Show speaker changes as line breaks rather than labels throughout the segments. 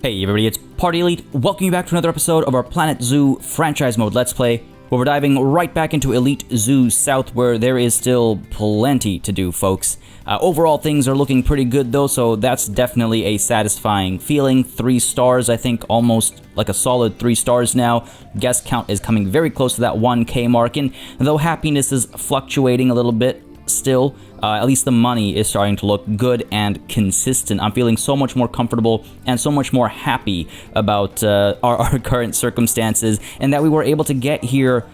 Hey everybody, it's Party Elite. Welcome you back to another episode of our Planet Zoo franchise mode Let's Play, where we're diving right back into Elite Zoo South, where there is still plenty to do, folks. Overall, things are looking pretty good though, so that's definitely a satisfying feeling. 3 stars, I think, almost like a solid 3 stars now. Guest count is coming very close to that 1K mark, and though happiness is fluctuating a little bit still, at least the money is starting to look good and consistent. I'm feeling so much more comfortable and so much more happy about our current circumstances, and that we were able to get here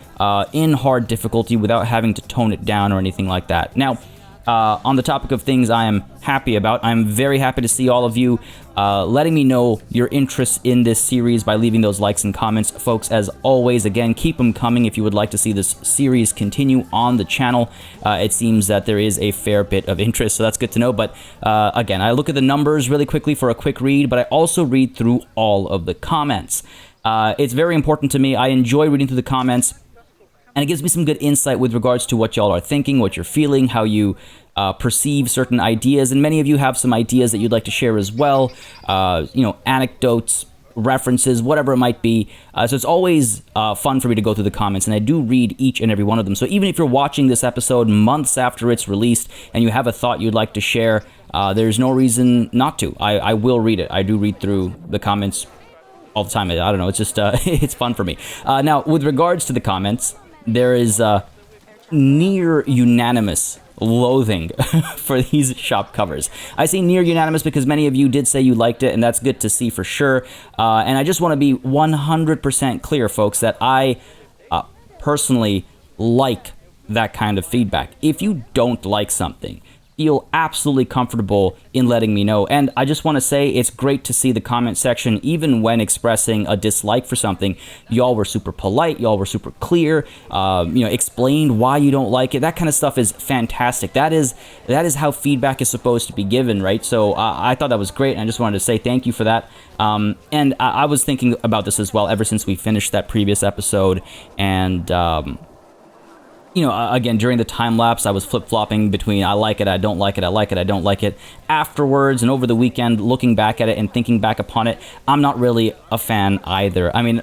in hard difficulty without having to tone it down or anything like that. Now, on the topic of things I am happy about, I'm very happy to see all of you letting me know your interest in this series by leaving those likes and comments. Folks, as always, again, keep them coming if you would like to see this series continue on the channel. It seems that there is a fair bit of interest, so that's good to know. But again, I look at the numbers really quickly for a quick read, but I also read through all of the comments. It's very important to me. I enjoy reading through the comments, and it gives me some good insight with regards to what y'all are thinking, what you're feeling, how you perceive certain ideas, and many of you have some ideas that you'd like to share as well, anecdotes, references, whatever it might be. So it's always fun for me to go through the comments, and I do read each and every one of them. So even if you're watching this episode months after it's released and you have a thought you'd like to share, there's no reason not to. I will read it. I do read through the comments all the time. I don't know, it's just it's fun for me. Now, with regards to the comments, there is near unanimous loathing for these shop covers. I say near unanimous because many of you did say you liked it, and that's good to see for sure. And I just want to be 100% clear, folks, that I personally like that kind of feedback. If you don't like something, feel absolutely comfortable in letting me know. And I just want to say it's great to see the comment section, even when expressing a dislike for something. Y'all were super polite, y'all were super clear, explained why you don't like it. That kind of stuff is fantastic. That is how feedback is supposed to be given, right? So I thought that was great, and I just wanted to say thank you for that. And I was thinking about this as well ever since we finished that previous episode, and again, during the time lapse, I was flip-flopping between I like it, I don't like it, I like it, I don't like it. Afterwards and over the weekend, looking back at it and thinking back upon it, I'm not really a fan either. I mean,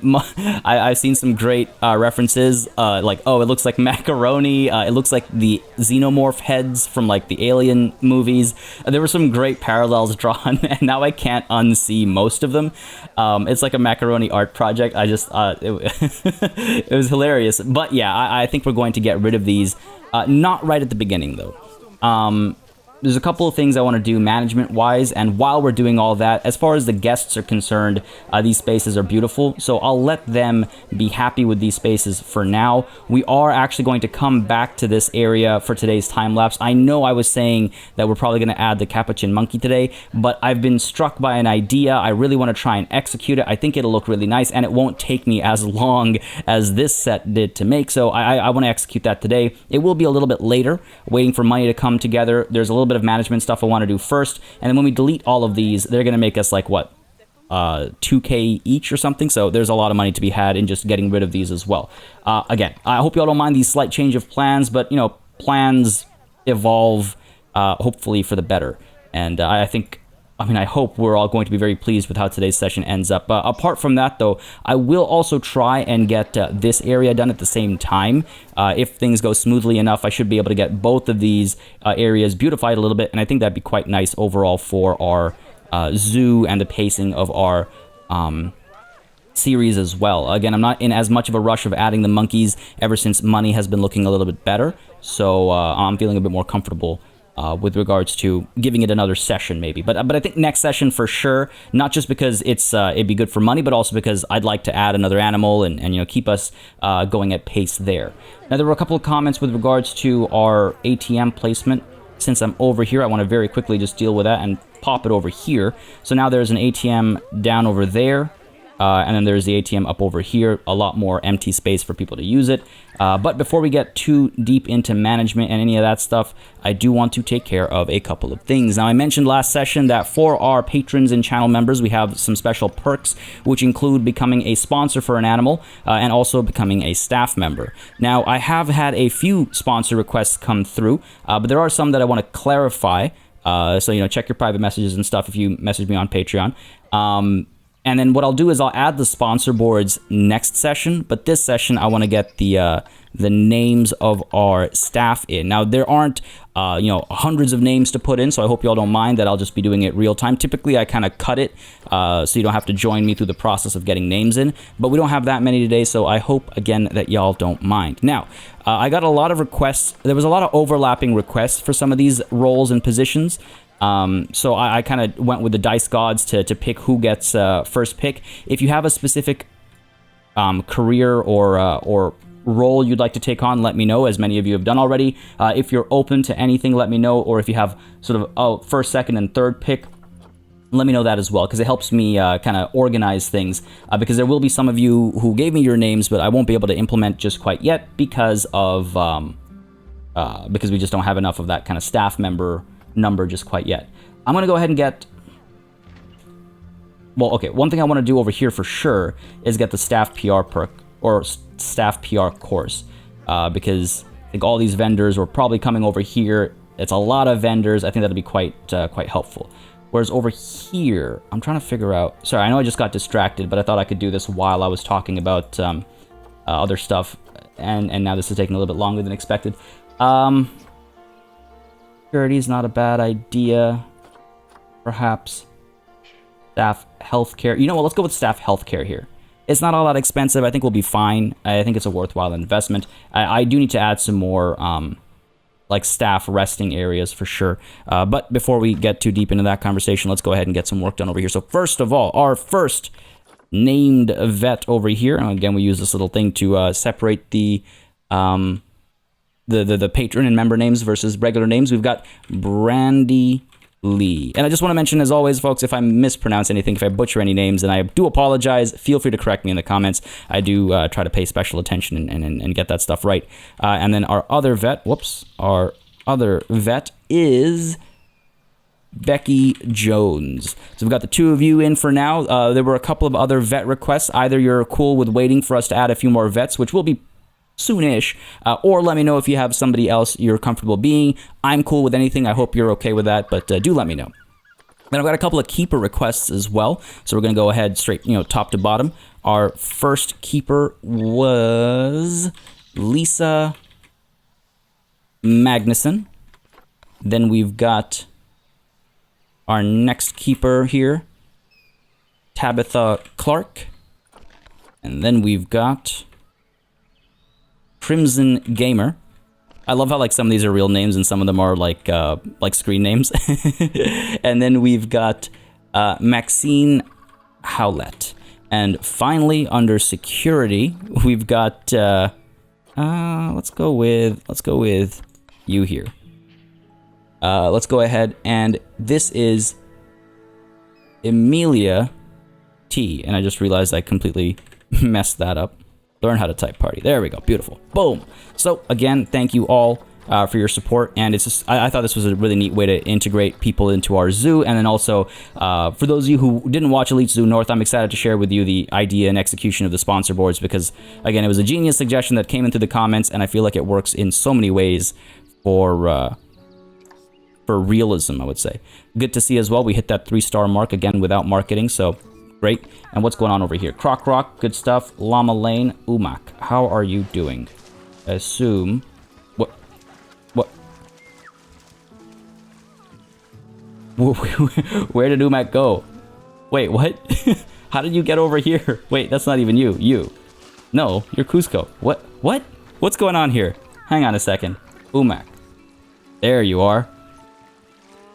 I've seen some great references, like, oh, it looks like macaroni, it looks like the xenomorph heads from, like, the Alien movies. There were some great parallels drawn, and now I can't unsee most of them. It's like a macaroni art project. I just, it was hilarious. But yeah, I think we're going to get rid of these, not right at the beginning though. There's a couple of things I want to do management-wise, and while we're doing all that, as far as the guests are concerned, these spaces are beautiful, so I'll let them be happy with these spaces for now. We are actually going to come back to this area for today's time-lapse. I know I was saying that we're probably going to add the Capuchin monkey today, but I've been struck by an idea. I really want to try and execute it. I think it'll look really nice, and it won't take me as long as this set did to make, so I want to execute that today. It will be a little bit later, waiting for money to come together. There's a little bit of management stuff I want to do first, and then when we delete all of these, they're going to make us like what, 2K each or something, so there's a lot of money to be had in just getting rid of these as well. Again, I hope y'all don't mind these slight change of plans, but plans evolve, hopefully for the better, and I hope we're all going to be very pleased with how today's session ends up. Apart from that, though, I will also try and get this area done at the same time. If things go smoothly enough, I should be able to get both of these areas beautified a little bit, and I think that'd be quite nice overall for our zoo and the pacing of our series as well. Again, I'm not in as much of a rush of adding the monkeys ever since money has been looking a little bit better, so I'm feeling a bit more comfortable with regards to giving it another session maybe. But I think next session for sure, not just because it'd be good for money, but also because I'd like to add another animal and keep us going at pace there. Now, there were a couple of comments with regards to our ATM placement. Since I'm over here, I want to very quickly just deal with that and pop it over here. So now there's an ATM down over there. And then there's the ATM up over here, a lot more empty space for people to use it. But before we get too deep into management and any of that stuff, I do want to take care of a couple of things. Now, I mentioned last session that for our patrons and channel members, we have some special perks, which include becoming a sponsor for an animal and also becoming a staff member. Now, I have had a few sponsor requests come through, but there are some that I want to clarify. So, check your private messages and stuff if you message me on Patreon. And then what I'll do is I'll add the sponsor boards next session, but this session I want to get the names of our staff in. Now there aren't hundreds of names to put in, so I hope you all don't mind that I'll just be doing it real time. Typically I kind of cut it so you don't have to join me through the process of getting names in, but we don't have that many today, so I hope again that y'all don't mind. Now I got a lot of requests. There was a lot of overlapping requests for some of these roles and positions. So I kind of went with the dice gods to pick who gets first pick. If you have a specific career or role you'd like to take on, let me know, as many of you have done already. If you're open to anything, let me know. Or if you have sort of first, second, and third pick, let me know that as well, because it helps me kind of organize things. Because there will be some of you who gave me your names, but I won't be able to implement just quite yet because of because we just don't have enough of that kind of staff member number just quite yet. I'm going to go ahead and get... Well, okay, one thing I want to do over here for sure is get the staff PR perk, or staff PR course, because I think all these vendors were probably coming over here. It's a lot of vendors. I think that'll be quite helpful. Whereas over here, I'm trying to figure out... Sorry, I know I just got distracted, but I thought I could do this while I was talking about other stuff, and now this is taking a little bit longer than expected. Security is not a bad idea. Perhaps staff healthcare. You know what? Let's go with staff healthcare here. It's not all that expensive. I think we'll be fine. I think it's a worthwhile investment. I do need to add some more like staff resting areas for sure. But before we get too deep into that conversation, let's go ahead and get some work done over here. So first of all, our first named vet over here. And again, we use this little thing to separate the patron and member names versus regular names. We've got Brandy Lee. And I just want to mention, as always, folks, if I mispronounce anything, if I butcher any names, and I do apologize, feel free to correct me in the comments. I do try to pay special attention and get that stuff right. And then our other vet, our other vet is Becky Jones. So we've got the two of you in for now. There were a couple of other vet requests. Either you're cool with waiting for us to add a few more vets, which will be soonish, or let me know if you have somebody else you're comfortable being. I'm cool with anything. I hope you're okay with that, but do let me know. Then I've got a couple of keeper requests as well, so we're going to go ahead straight, top to bottom. Our first keeper was Lisa Magnuson. Then we've got our next keeper here, Tabitha Clark. And then we've got Crimson Gamer. I love how like some of these are real names and some of them are like screen names. And then we've got Maxine Howlett. And finally, under security, we've got let's go with you here. Let's go ahead, and this is Emilia T. And I just realized I completely messed that up. Learn how to type party. There we go. Beautiful. Boom. So again, thank you all for your support. And it's just, I thought this was a really neat way to integrate people into our zoo. And then also, for those of you who didn't watch Elite Zoo North, I'm excited to share with you the idea and execution of the sponsor boards, because again, it was a genius suggestion that came in through the comments, and I feel like it works in so many ways for realism, I would say. Good to see as well. We hit that 3-star mark again without marketing, so great. And what's going on over here? Croc Rock, good stuff. Llama Lane, Umak, how are you doing? Assume. What? Where did Umak go? Wait, what? How did you get over here? Wait, that's not even you. You. No, you're Cusco. What? What's going on here? Hang on a second. Umak. There you are.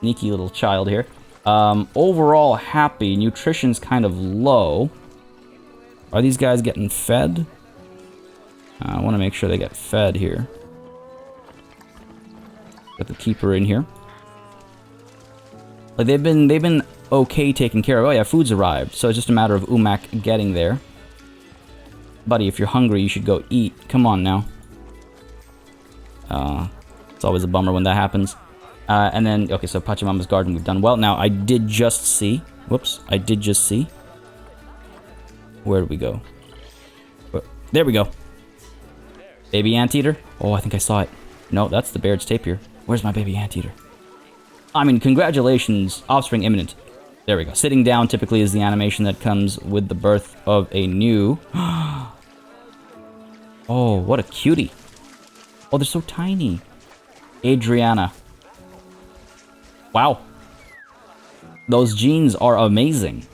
Sneaky little child here. Overall happy. Nutrition's kind of low. Are these guys getting fed? I want to make sure they get fed here. Got the keeper in here. Like they've been okay taken care of. Oh yeah, food's arrived. So it's just a matter of Umak getting there. Buddy, if you're hungry, you should go eat. Come on now. It's always a bummer when that happens. And then, okay, so Pachamama's Garden, we've done well. Now, I did just see... Whoops, I did just see... Where did we go? There we go. Baby anteater? Oh, I think I saw it. No, that's the Baird's tapir. Where's my baby anteater? I mean, congratulations, offspring imminent. There we go. Sitting down typically is the animation that comes with the birth of a new... Oh, what a cutie. Oh, they're so tiny. Adriana. Wow. Those jeans are amazing.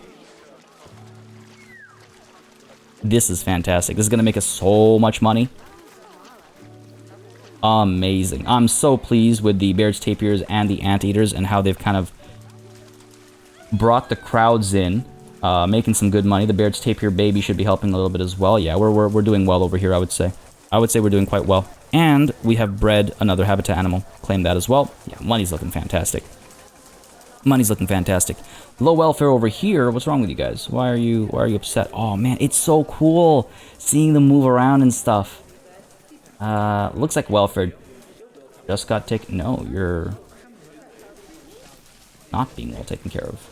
This is fantastic. This is going to make us so much money. Amazing. I'm so pleased with the Baird's Tapirs and the Anteaters and how they've kind of brought the crowds in, making some good money. The Baird's Tapir baby should be helping a little bit as well. Yeah, we're doing well over here, I would say. I would say we're doing quite well. And we have bred another habitat animal. Claim that as well. Yeah, money's looking fantastic. Money's looking fantastic. Low welfare over here. What's wrong with you guys? Why are you upset? Oh man, it's so cool seeing them move around and stuff. Looks like welfare just got taken. No, you're not being well taken care of.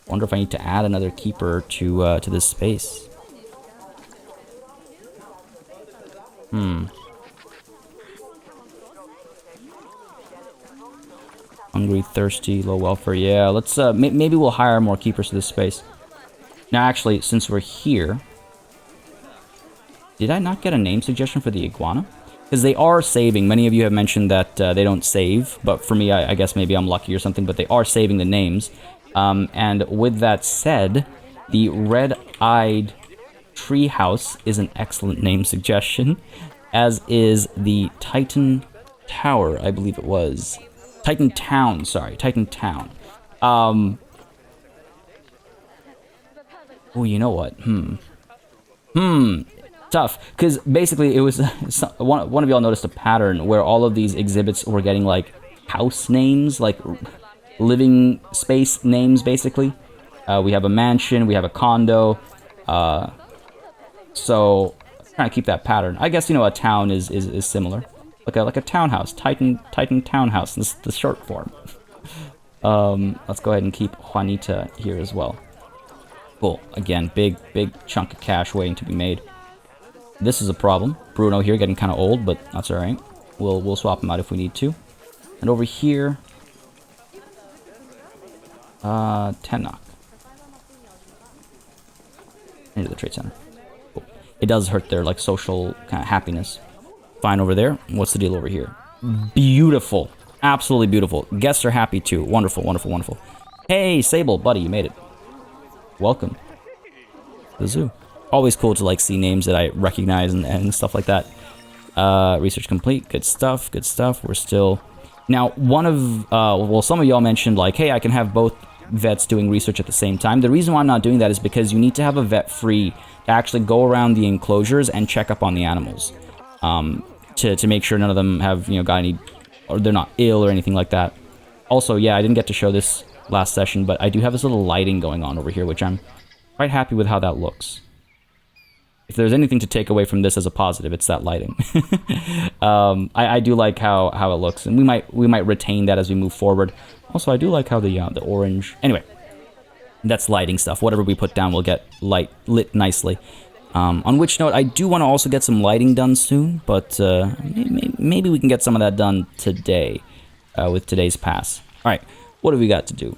Wonder if I need to add another keeper to this space. Hungry, thirsty, low welfare. Yeah, let's maybe we'll hire more keepers to this space. Now, actually, since we're here, did I not get a name suggestion for the iguana? Because they are saving. Many of you have mentioned that they don't save, but for me, I guess maybe I'm lucky or something. But they are saving the names. And with that said, the red-eyed treehouse is an excellent name suggestion, as is the Titan Tower, I believe it was. Titan Town, sorry. Titan Town. Oh, you know what? Tough. Because basically it was... one of y'all noticed a pattern where all of these exhibits were getting, like, house names, like living space names, basically. We have a mansion, we have a condo. So, trying to keep that pattern. I guess, you know, a town is similar. Like a townhouse. Titan Townhouse. This is the short form. Let's go ahead and keep Juanita here as well. Cool. Again, big chunk of cash waiting to be made. This is a problem. Bruno here getting kind of old, but that's alright. We'll swap him out if we need to. And over here... Tennock. Into the trade center. Cool. It does hurt their, like, social kind of happiness. Fine over there. What's the deal over here? Beautiful. Absolutely beautiful. Guests are happy too. Wonderful, wonderful, wonderful. Hey, Sable, buddy, you made it. Welcome to the zoo. Always cool to, like, see names that I recognize and stuff like that. Research complete. Good stuff, good stuff. We're still... Now, one of... well, some of y'all mentioned, like, hey, I can have both vets doing research at the same time. The reason why I'm not doing that is because you need to have a vet free to actually go around the enclosures and check up on the animals. To make sure none of them have, you know, got any, or they're not ill or anything like that. Also, yeah, I didn't get to show this last session, but I do have this little lighting going on over here, which I'm quite happy with how that looks. If there's anything to take away from this as a positive, it's that lighting. I do like how it looks, and we might retain that as we move forward. Also, I do like how the orange... Anyway, that's lighting stuff. Whatever we put down will get lit nicely. On which note, I do want to also get some lighting done soon, but maybe we can get some of that done today with today's pass. All right, what do we got to do?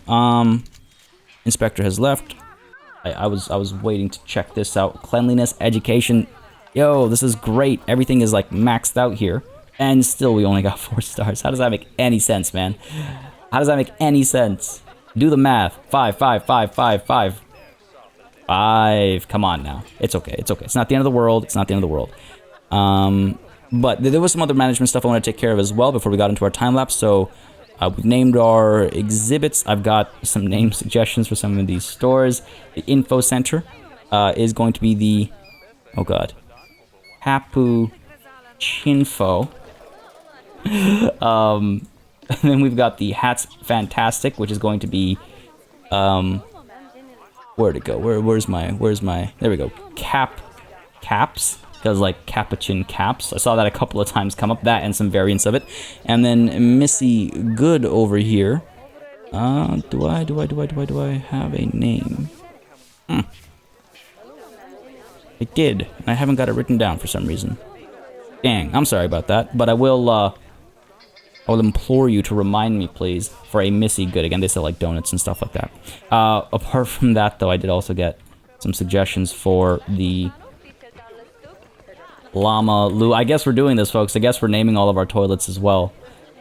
Inspector has left. I was waiting to check this out. Cleanliness, education. Yo, this is great. Everything is like maxed out here, and still we only got 4 stars. How does that make any sense, man? How does that make any sense? Do the math. 5, 5, 5, 5, 5. 5. Come on now. It's okay. It's okay. It's not the end of the world. It's not the end of the world. But there was some other management stuff I want to take care of as well before we got into our time lapse. So we've named our exhibits. I've got some name suggestions for some of these stores. The info center is going to be the, oh god, Hapu Chinfo. And then we've got the Hats Fantastic, which is going to be where'd it go? Where's my there we go. Caps. Does like capuchin caps. I saw that a couple of times come up, that and some variants of it. And then Missy Good over here. Do I have a name? I did. I haven't got it written down for some reason. Dang, I'm sorry about that, but I will I will implore you to remind me, please, for a Missy good. Again, they sell like donuts and stuff like that. Apart from that, though, I did also get some suggestions for the Llama Loo. I guess we're doing this, folks. I guess we're naming all of our toilets as well.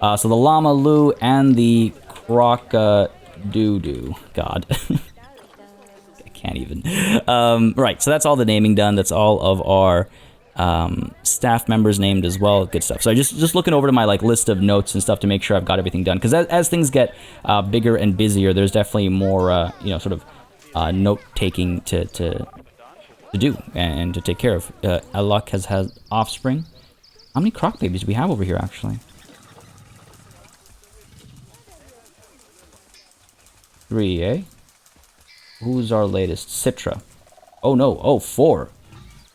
So the Llama Loo and the Croc-a-Doo-Doo. God. I can't even. Right, so that's all the naming done. That's all of our staff members named as well. Good stuff. So I just looking over to my like list of notes and stuff to make sure I've got everything done. Because as things get bigger and busier, there's definitely more, you know, sort of note-taking to do and to take care of. ELEG has had offspring. How many croc babies do we have over here, actually? 3, eh? Who's our latest? Citra. Oh, no. Oh, 4.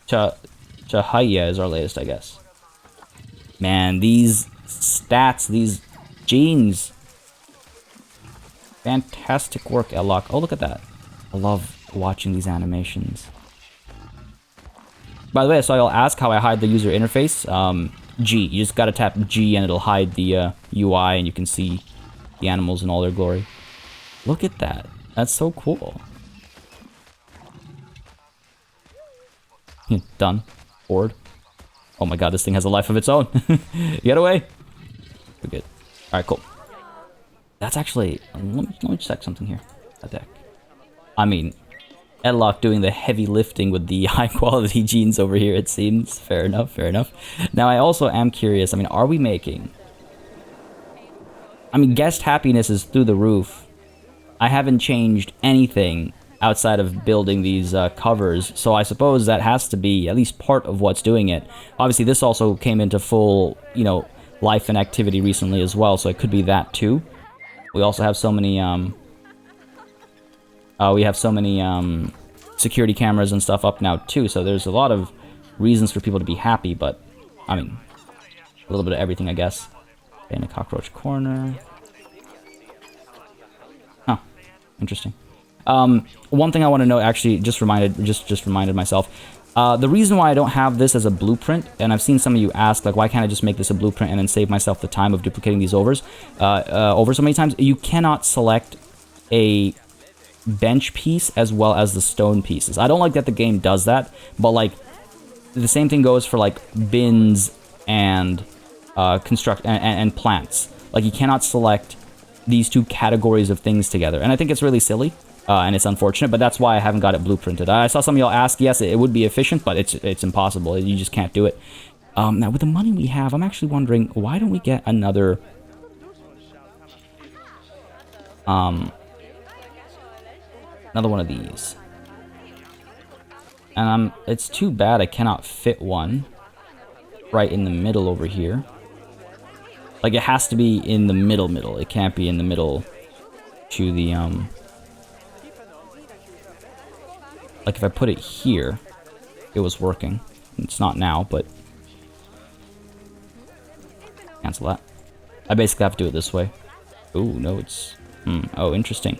Chahaya is our latest, I guess. Man, these stats, these genes. Fantastic work, ELEG. Oh, look at that. I love watching these animations. By the way, I saw y'all ask how I hide the user interface. G. You just gotta tap G and it'll hide the UI and you can see the animals in all their glory. Look at that. That's so cool. Done. Bored. Oh my god, this thing has a life of its own. Get away. We're good. Alright, cool. That's actually... Let me check something here. That deck. I mean... ELEG doing the heavy lifting with the high quality genes over here, it seems. Fair enough, fair enough. Now, I also am curious, I mean, are we making... I mean, guest happiness is through the roof. I haven't changed anything outside of building these covers, so I suppose that has to be at least part of what's doing it. Obviously, this also came into full, you know, life and activity recently as well, so it could be that too. We also have so many, security cameras and stuff up now too, so there's a lot of reasons for people to be happy, but, I mean, a little bit of everything, I guess. In a cockroach corner. Huh. Interesting. One thing I want to note, actually, just reminded myself, the reason why I don't have this as a blueprint, and I've seen some of you ask, like, why can't I just make this a blueprint and then save myself the time of duplicating these over so many times? You cannot select a bench piece as well as the stone pieces. I don't like that the game does that, but like the same thing goes for like bins and and plants. Like you cannot select these two categories of things together, and I think it's really silly and it's unfortunate. But that's why I haven't got it blueprinted. I saw some of y'all ask. Yes, it would be efficient, but it's impossible. You just can't do it. Now with the money we have, I'm actually wondering why don't we get another another one of these. And it's too bad I cannot fit one right in the middle over here. Like, it has to be in the middle. It can't be in the middle to the, like, if I put it here, it was working. It's not now, but... Cancel that. I basically have to do it this way. Ooh, no, it's... Oh, interesting.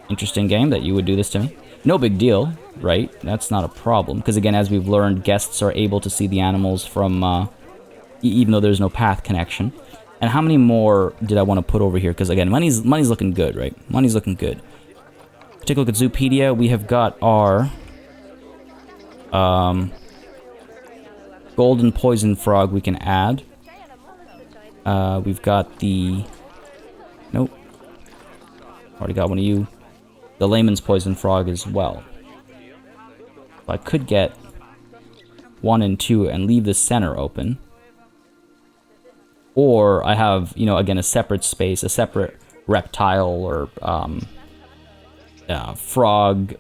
Interesting game that you would do this to me. No big deal, right? That's not a problem. Because again, as we've learned, guests are able to see the animals from, even though there's no path connection. And how many more did I want to put over here? Because again, money's looking good, right? Money's looking good. Take a look at Zoopedia. We have got our golden poison frog we can add. We've got the... Nope. Already got one of you. The layman's poison frog as well. I could get 1 and 2 and leave the center open. Or I have, you know, again, a separate space, a separate reptile or frog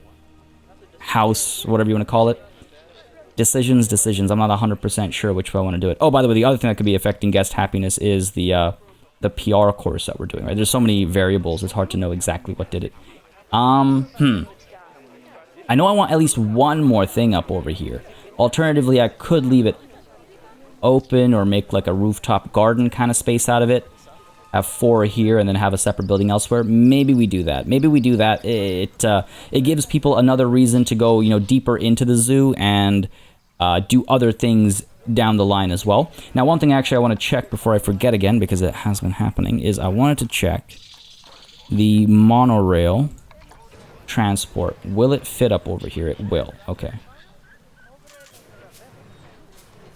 house, whatever you want to call it. Decisions. I'm not 100% sure which way I want to do it. Oh, by the way, the other thing that could be affecting guest happiness is the PR course that we're doing, right? There's so many variables, it's hard to know exactly what did it. I know I want at least one more thing up over here. Alternatively, I could leave it open or make like a rooftop garden kind of space out of it. Have 4 here and then have a separate building elsewhere. Maybe we do that. It gives people another reason to go, you know, deeper into the zoo and do other things down the line as well. Now, one thing actually I want to check before I forget again, because it has been happening, is I wanted to check the monorail transport. Will it fit up over here? It will. Okay.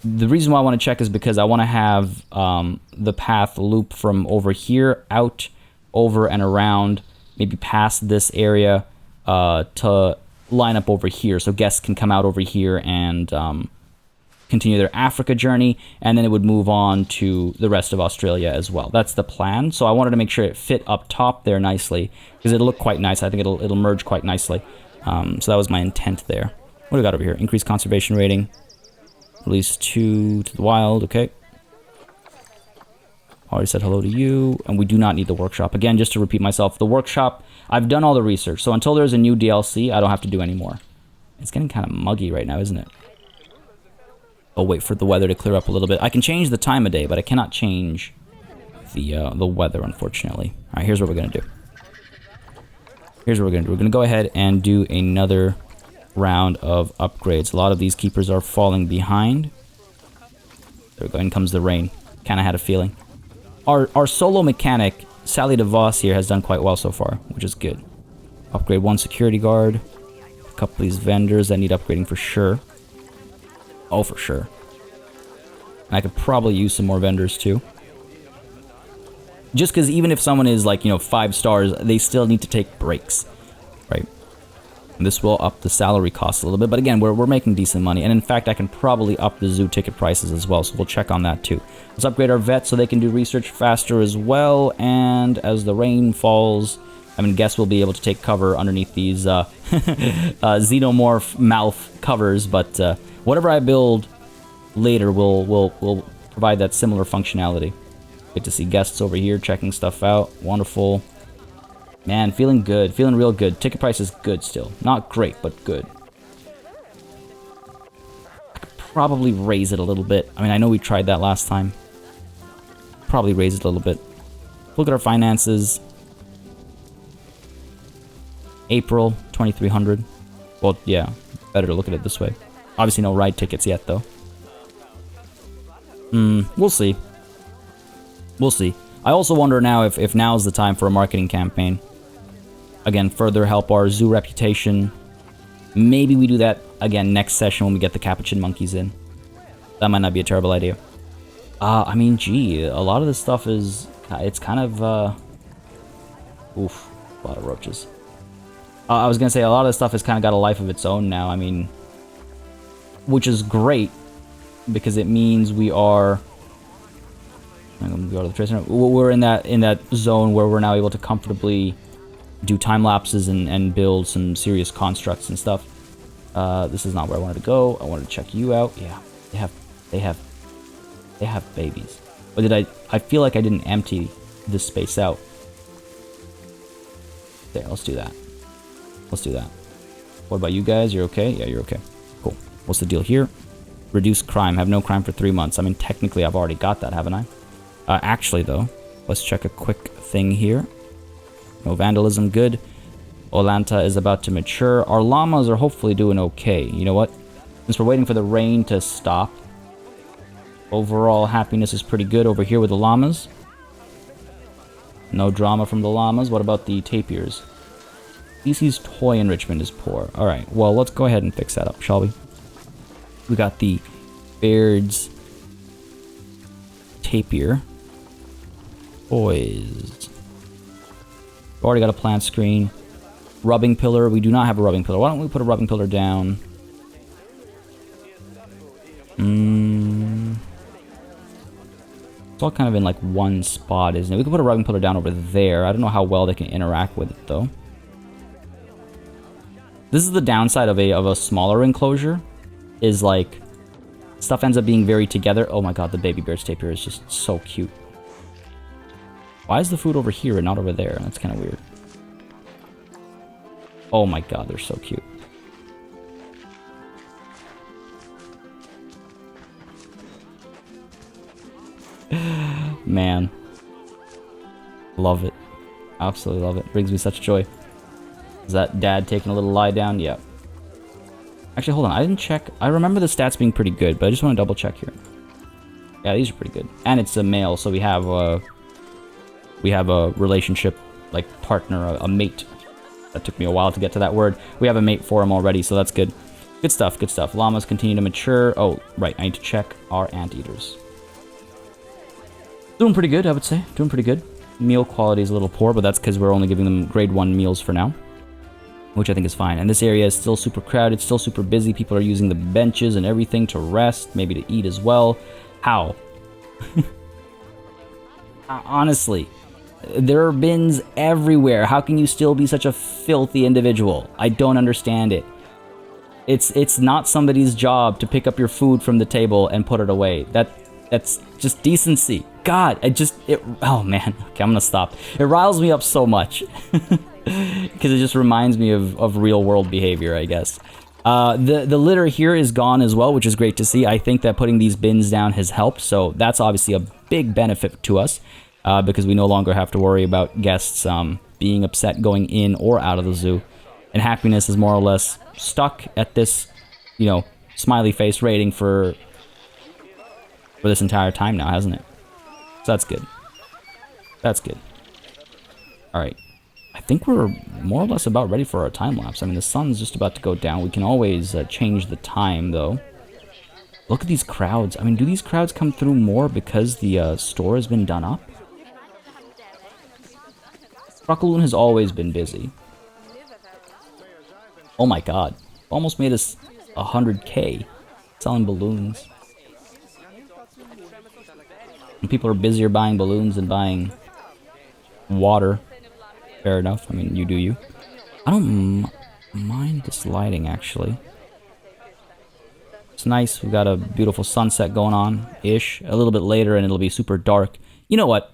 The reason why I want to check is because I want to have the path loop from over here out, over and around, maybe past this area to line up over here, so guests can come out over here and continue their Africa journey, and then it would move on to the rest of Australia as well. That's the plan. So I wanted to make sure it fit up top there nicely, because it'll look quite nice. I think it'll merge quite nicely. So that was my intent there. What do we got over here? Increased conservation rating. Release 2 to the wild. Okay. Already said hello to you. And we do not need the workshop. Again, just to repeat myself, the workshop, I've done all the research. So until there's a new DLC, I don't have to do any more. It's getting kind of muggy right now, isn't it? I'll wait for the weather to clear up a little bit. I can change the time of day, but I cannot change the weather, unfortunately. All right, here's what we're going to do. Here's what we're going to do. We're going to go ahead and do another round of upgrades. A lot of these keepers are falling behind. There we go. In comes the rain. Kind of had a feeling. Our solo mechanic, Sally DeVos here, has done quite well so far, which is good. Upgrade 1 security guard. A couple of these vendors that need upgrading for sure. Oh, for sure. And I could probably use some more vendors too. Just because even if someone is like, 5 stars, they still need to take breaks, right? And this will up the salary cost a little bit, but again, we're making decent money. And in fact, I can probably up the zoo ticket prices as well, so we'll check on that too. Let's upgrade our vets so they can do research faster as well. And as the rain falls, guests will be able to take cover underneath these xenomorph mouth covers, but whatever I build later will provide that similar functionality. Get to see guests over here checking stuff out. Wonderful. Man, feeling good. Feeling real good. Ticket price is good still. Not great, but good. I could probably raise it a little bit. I know we tried that last time. Probably raise it a little bit. Look at our finances. April, 2,300. Well, yeah. Better to look at it this way. Obviously no ride tickets yet, though. We'll see. We'll see. I also wonder now if now's the time for a marketing campaign. Again, further help our zoo reputation. Maybe we do that again next session when we get the capuchin monkeys in. That might not be a terrible idea. Gee, a lot of this stuff is... It's kind of, oof, a lot of roaches. I was gonna say, a lot of this stuff has kind of got a life of its own now, which is great, because it means we are... I'm gonna go to the tracer. We're in that zone where we're now able to comfortably do time lapses and build some serious constructs and stuff. This is not where I wanted to go. I wanted to check you out. Yeah, they have babies. Or did I feel like I didn't empty this space out. There, let's do that. Let's do that. What about you guys? You're okay? Yeah, you're okay. Cool. What's the deal here? Reduce crime. Have no crime for 3 months. Technically I've already got that, haven't I? Actually, though, let's check a quick thing here. No vandalism, good. Olanta is about to mature. Our llamas are hopefully doing okay. You know what? Since we're waiting for the rain to stop, overall happiness is pretty good over here with the llamas. No drama from the llamas. What about the tapirs? Species toy enrichment is poor. Alright, well, let's go ahead and fix that up, shall we? We got the Baird's tapir. Toys. Already got a plant screen. Rubbing pillar. We do not have a rubbing pillar. Why don't we put a rubbing pillar down? It's all kind of in like one spot, isn't it? We could put a rubbing pillar down over there. I don't know how well they can interact with it, though. This is the downside of a smaller enclosure. Is like, stuff ends up being very together. Oh my god, the baby bear's tapir is just so cute. Why is the food over here and not over there? That's kind of weird. Oh my god, they're so cute. Man. Love it. Absolutely love it. Brings me such joy. Is that dad taking a little lie down? Yeah. Actually, hold on. I didn't check. I remember the stats being pretty good, but I just want to double check here. Yeah, these are pretty good. And it's a male, so we have a relationship, like partner, a mate. That took me a while to get to that word. We have a mate for him already, so that's good. Good stuff, good stuff. Llamas continue to mature. Oh, right. I need to check our anteaters. Doing pretty good, I would say. Doing pretty good. Meal quality is a little poor, but that's because we're only giving them grade 1 meals for now, which I think is fine. And this area is still super crowded, still super busy. People are using the benches and everything to rest, maybe to eat as well. How? Honestly, there are bins everywhere. How can you still be such a filthy individual? I don't understand it. It's not somebody's job to pick up your food from the table and put it away. That's just decency. God, oh man. Okay, I'm gonna stop. It riles me up so much. Because it just reminds me of real world behavior, I guess. The litter here is gone as well, which is great to see. I think that putting these bins down has helped, so that's obviously a big benefit to us, because we no longer have to worry about guests being upset going in or out of the zoo. And happiness is more or less stuck at this, you know, smiley face rating for this entire time now, hasn't it? So that's good. That's good. Alright. I think we're more or less about ready for our time lapse. I mean, the sun's just about to go down. We can always change the time, though. Look at these crowds. I mean, do these crowds come through more because the store has been done up? Rockaloon has always been busy. Oh my god. Almost made us 100k selling balloons. And people are busier buying balloons than buying water. Fair enough. I mean, you do you. I don't mind this lighting, actually. It's nice. We've got a beautiful sunset going on-ish. A little bit later, and it'll be super dark. You know what?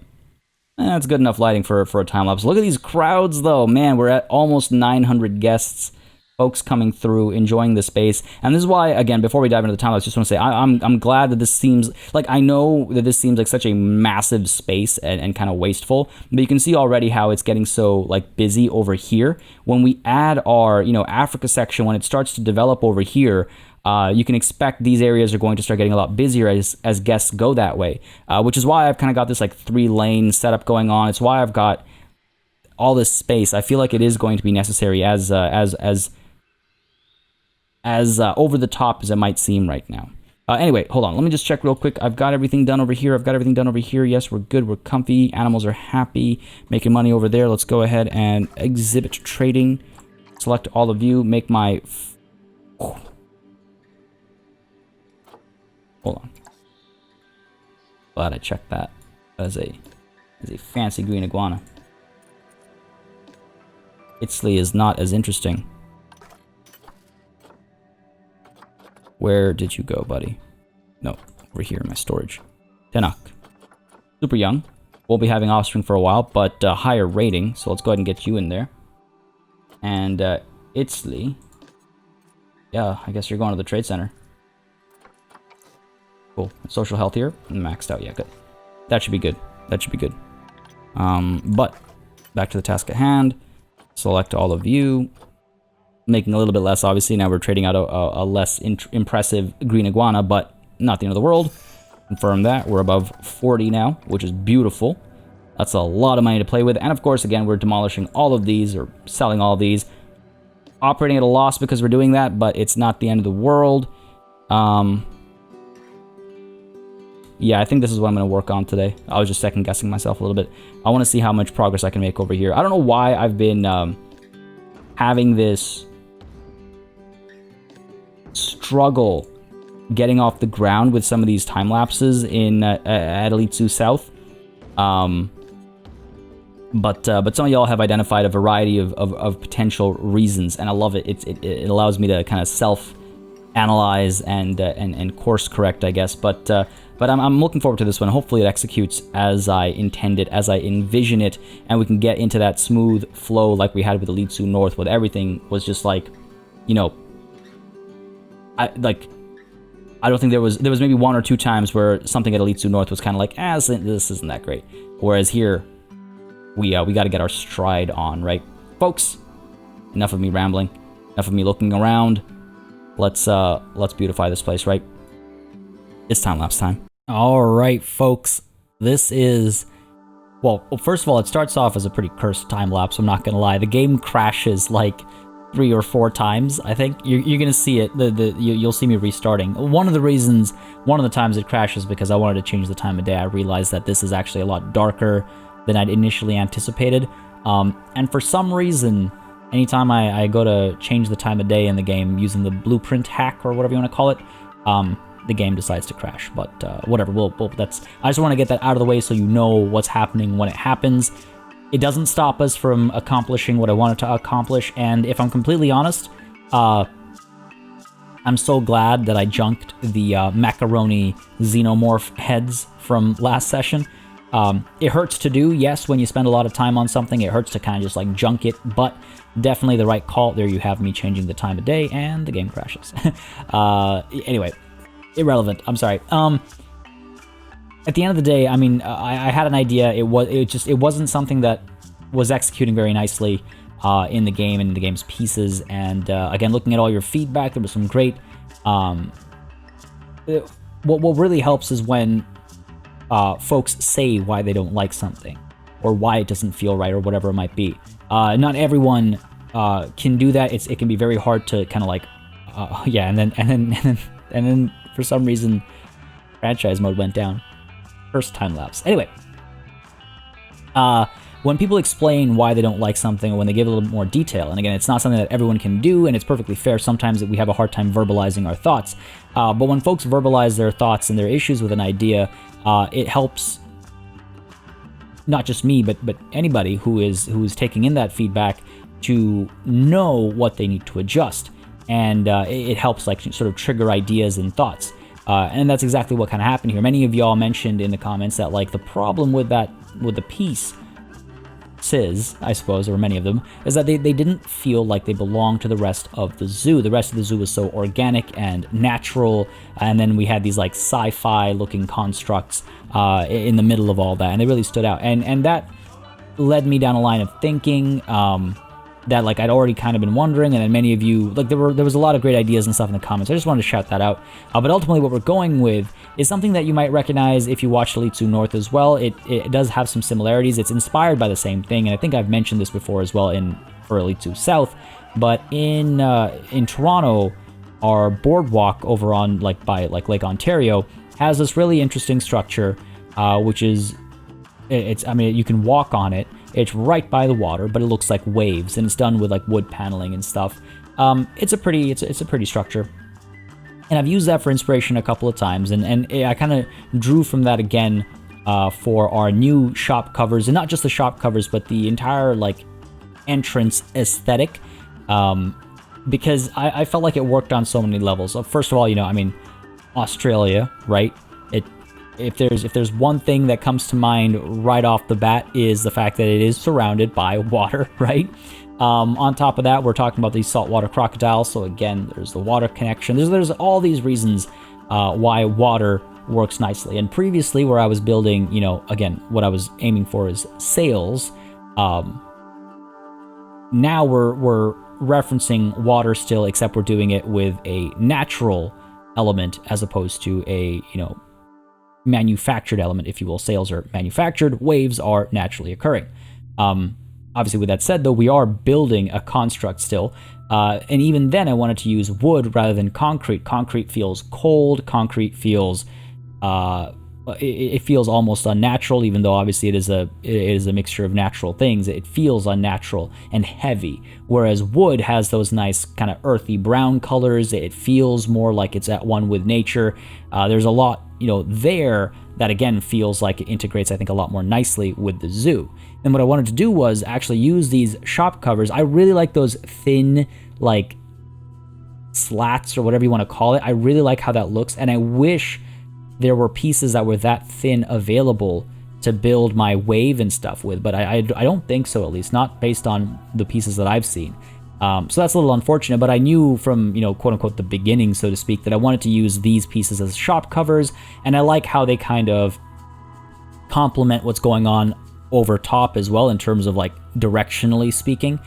That's good enough lighting for a time-lapse. Look at these crowds, though. Man, we're at almost 900 guests. Folks coming through, enjoying the space. And this is why, again, before we dive into the time, I just want to say, I'm glad that this seems, like, I know that this seems like such a massive space and kind of wasteful, but you can see already how it's getting so, like, busy over here. When we add our, you know, Africa section, when it starts to develop over here, you can expect these areas are going to start getting a lot busier as guests go that way, which is why I've kind of got this, like, 3-lane setup going on. It's why I've got all this space. I feel like it is going to be necessary as over the top as it might seem right now. Anyway, hold on. Let me just check real quick. I've got everything done over here. I've got everything done over here. Yes, we're good. We're comfy. Animals are happy. Making money over there. Let's go ahead and exhibit trading. Select all of you. Make my... Hold on. Glad I checked that. As a fancy green iguana. Itzley is not as interesting. Where did you go, buddy? No, over here in my storage. Tenok. Super young. Won't be having offspring for a while, but higher rating, so let's go ahead and get you in there. And Itzley. Yeah, I guess you're going to the trade center. Cool. Social health here. Maxed out. Yeah, good. That should be good. That should be good. But back to the task at hand. Select all of you. Making a little bit less, obviously. Now we're trading out a less impressive green iguana, but not the end of the world. Confirm that. We're above 40 now, which is beautiful. That's a lot of money to play with. And of course, again, we're demolishing all of these, or selling all of these. Operating at a loss because we're doing that, but it's not the end of the world. Yeah, I think this is what I'm going to work on today. I was just second-guessing myself a little bit. I want to see how much progress I can make over here. I don't know why I've been having this struggle getting off the ground with some of these time lapses in at Elite Zoo South. But some of y'all have identified a variety of potential reasons, and I love it. It allows me to kind of self-analyze and course correct, I guess. But I'm looking forward to this one. Hopefully it executes as I intend it, as I envision it, and we can get into that smooth flow like we had with Elite Zoo North, where everything was just like, you know, I don't think there was maybe 1 or 2 times where something at Elite Zoo North was kind of like, this isn't that great. Whereas here, we got to get our stride on, right? Folks, enough of me rambling, enough of me looking around. let's beautify this place, right? It's time-lapse time. All right, folks. This is... Well, first of all, it starts off as a pretty cursed time-lapse, I'm not gonna lie. The game crashes like 3 or 4 times, I think. You're gonna see it. You'll see me restarting. One of the times it crashes because I wanted to change the time of day. I realized that this is actually a lot darker than I'd initially anticipated. And for some reason, anytime I go to change the time of day in the game using the blueprint hack or whatever you want to call it, the game decides to crash. But whatever. I just want to get that out of the way so you know what's happening when it happens. It doesn't stop us from accomplishing what I wanted to accomplish, and if I'm completely honest, I'm so glad that I junked the macaroni xenomorph heads from last session. It hurts to do, yes, when you spend a lot of time on something, it hurts to kind of just like junk it, but definitely the right call. There you have me changing the time of day, and the game crashes. Anyway, irrelevant, I'm sorry. At the end of the day, I mean, I had an idea. It wasn't something that was executing very nicely in the game and in the game's pieces. And again, looking at all your feedback, there was some great. What really helps is when folks say why they don't like something or why it doesn't feel right or whatever it might be. Not everyone can do that. It can be very hard to kind of like, yeah. And then for some reason, franchise mode went down. First time lapse. Anyway, when people explain why they don't like something or when they give a little bit more detail, and again, it's not something that everyone can do, and it's perfectly fair sometimes that we have a hard time verbalizing our thoughts, but when folks verbalize their thoughts and their issues with an idea, it helps not just me, but anybody who is taking in that feedback to know what they need to adjust, and it helps like sort of trigger ideas and thoughts. And that's exactly what kind of happened here. Many of y'all mentioned in the comments that like the problem with the piece, I suppose, or many of them, is that they didn't feel like they belonged to the rest of the zoo. The rest of the zoo was so organic and natural, and then we had these like sci-fi looking constructs in the middle of all that, and they really stood out. And that led me down a line of thinking that like I'd already kind of been wondering, and then many of you, like there was a lot of great ideas and stuff in the comments. I just wanted to shout that out. But ultimately what we're going with is something that you might recognize if you watched Elite Zoo North as well. It does have some similarities. It's inspired by the same thing, and I think I've mentioned this before as well for Elite Zoo South. But in Toronto, our boardwalk over on by Lake Ontario has this really interesting structure, which is I mean you can walk on it. It's right by the water, but it looks like waves, and it's done with like wood paneling and stuff. It's a pretty structure, and I've used that for inspiration a couple of times, and I kind of drew from that again for our new shop covers, and not just the shop covers, but the entire like entrance aesthetic, because I felt like it worked on so many levels. First of all, I mean, Australia, right? If there's one thing that comes to mind right off the bat is the fact that it is surrounded by water, right? On top of that, we're talking about these saltwater crocodiles, so again, there's the water connection. There's all these reasons why water works nicely. And previously, where I was building, again, what I was aiming for is sails. Now we're referencing water still, except we're doing it with a natural element as opposed to a, manufactured element, if you will. Sails are manufactured, waves are naturally occurring. Obviously, with that said, though, we are building a construct still, and even then I wanted to use wood rather than concrete. Concrete feels cold, concrete feels it feels almost unnatural, even though obviously it is a mixture of natural things. It feels unnatural and heavy, whereas wood has those nice kind of earthy brown colors. It feels more like it's at one with nature. There's a lot there that again feels like it integrates, I think, a lot more nicely with the zoo. And what I wanted to do was actually use these shop covers. I really like those thin, like, slats or whatever you want to call it. I really like how that looks, and I wish there were pieces that were that thin available to build my wave and stuff with, but I don't think so, at least not based on the pieces that I've seen. So that's a little unfortunate, but I knew from, quote unquote, the beginning, so to speak, that I wanted to use these pieces as shop covers, and I like how they kind of complement what's going on over top as well, in terms of like directionally speaking.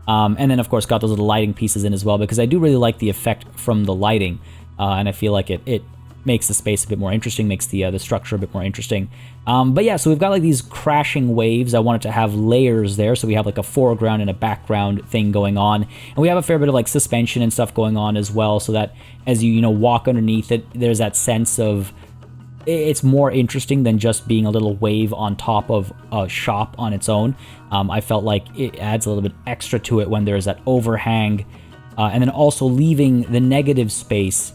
And then, of course, got those little lighting pieces in as well, because I do really like the effect from the lighting, and I feel like it makes the space a bit more interesting, makes the structure a bit more interesting. But yeah, so we've got like these crashing waves. I wanted to have layers there, so we have like a foreground and a background thing going on, and we have a fair bit of like suspension and stuff going on as well, so that as you walk underneath it, there's that sense of it's more interesting than just being a little wave on top of a shop on its own. I felt like it adds a little bit extra to it when there's that overhang, and then also leaving the negative space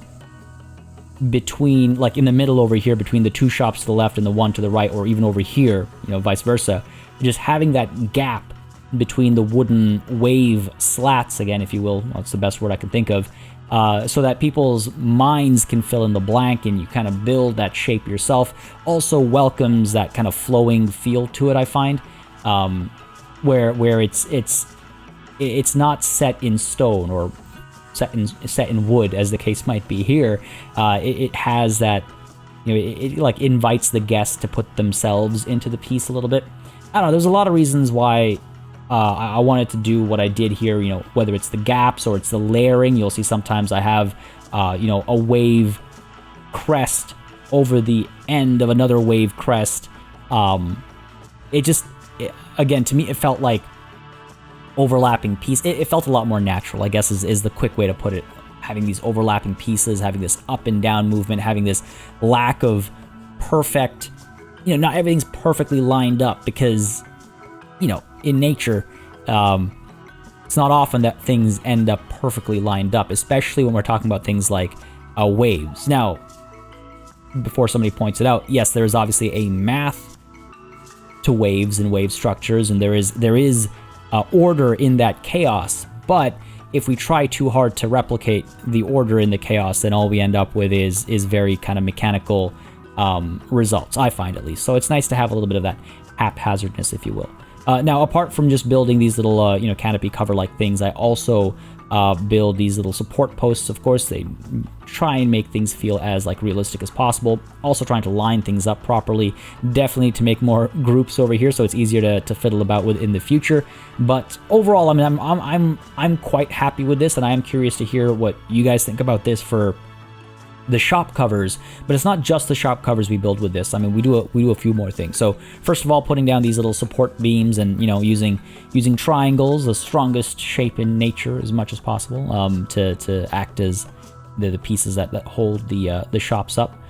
between, like in the middle over here, between the two shops to the left and the one to the right, or even over here, vice versa. Just having that gap between the wooden wave slats, again, if you will, that's the best word I can think of, so that people's minds can fill in the blank and you kind of build that shape yourself. Also welcomes that kind of flowing feel to it, I find, where it's not set in stone or set in wood, as the case might be here. It has that, it like invites the guest to put themselves into the piece a little bit. I don't know, there's a lot of reasons why I wanted to do what I did here, whether it's the gaps or it's the layering. You'll see sometimes I have, a wave crest over the end of another wave crest. Again, to me, it felt like overlapping piece. It felt a lot more natural, I guess, is the quick way to put it. Having these overlapping pieces, having this up and down movement, having this lack of perfect, not everything's perfectly lined up, because, in nature, it's not often that things end up perfectly lined up, especially when we're talking about things like waves. Now, before somebody points it out, yes, there is obviously a math to waves and wave structures, and there is order in that chaos, but if we try too hard to replicate the order in the chaos, then all we end up with is very kind of mechanical results, I find, at least. So it's nice to have a little bit of that haphazardness, if you will. Now, apart from just building these little, canopy cover-like things, I also build these little support posts. Of course, they try and make things feel as realistic as possible. Also trying to line things up properly. Definitely to make more groups over here, so it's easier to fiddle about with in the future. But overall, I mean, I'm quite happy with this, and I am curious to hear what you guys think about this for the shop covers. But it's not just the shop covers we build with this. I mean, we do a few more things. So first of all, putting down these little support beams and using triangles, the strongest shape in nature, as much as possible, to act as the pieces that hold the shops up.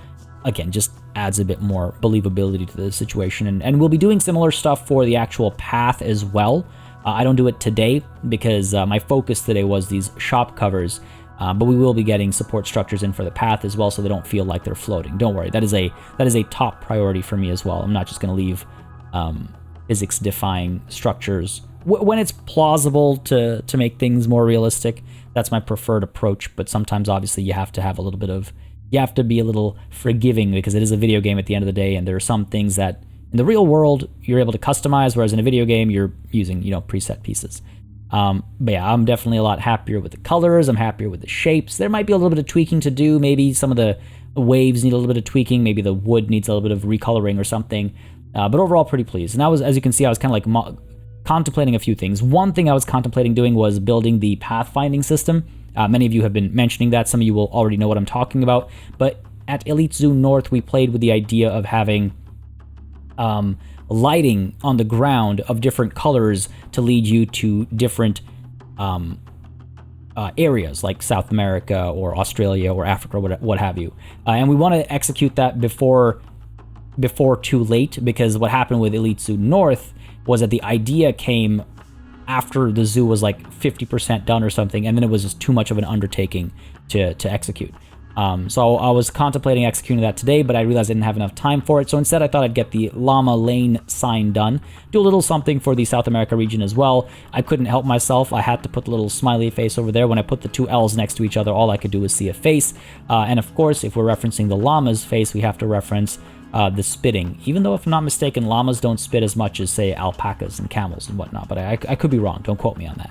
Again, just adds a bit more believability to the situation. And we'll be doing similar stuff for the actual path as well. I don't do it today because my focus today was these shop covers. But we will be getting support structures in for the path as well, so they don't feel like they're floating. Don't worry, that is a top priority for me as well. I'm not just going to leave physics-defying structures when it's plausible to make things more realistic. That's my preferred approach. But sometimes, obviously, you have to be a little forgiving, because it is a video game at the end of the day, and there are some things that in the real world you're able to customize, whereas in a video game you're using preset pieces. But yeah, I'm definitely a lot happier with the colors. I'm happier with the shapes. There might be a little bit of tweaking to do. Maybe some of the waves need a little bit of tweaking. Maybe the wood needs a little bit of recoloring or something. But overall, pretty pleased. And as you can see, I was kind of like contemplating a few things. One thing I was contemplating doing was building the pathfinding system. Many of you have been mentioning that. Some of you will already know what I'm talking about. But at Elite Zoo North, we played with the idea of having lighting on the ground of different colors to lead you to different areas like South America or Australia or Africa or what have you. And we want to execute that before too late, because what happened with Elite Zoo North was that the idea came after the zoo was like 50% done or something, and then it was just too much of an undertaking to execute. So I was contemplating executing that today, but I realized I didn't have enough time for it. So instead, I thought I'd get the Llama Lane sign done, do a little something for the South America region as well. I couldn't help myself. I had to put the little smiley face over there. When I put the two L's next to each other, all I could do was see a face. And of course, if we're referencing the llama's face, we have to reference the spitting. Even though, if I'm not mistaken, llamas don't spit as much as, say, alpacas and camels and whatnot. But I could be wrong. Don't quote me on that.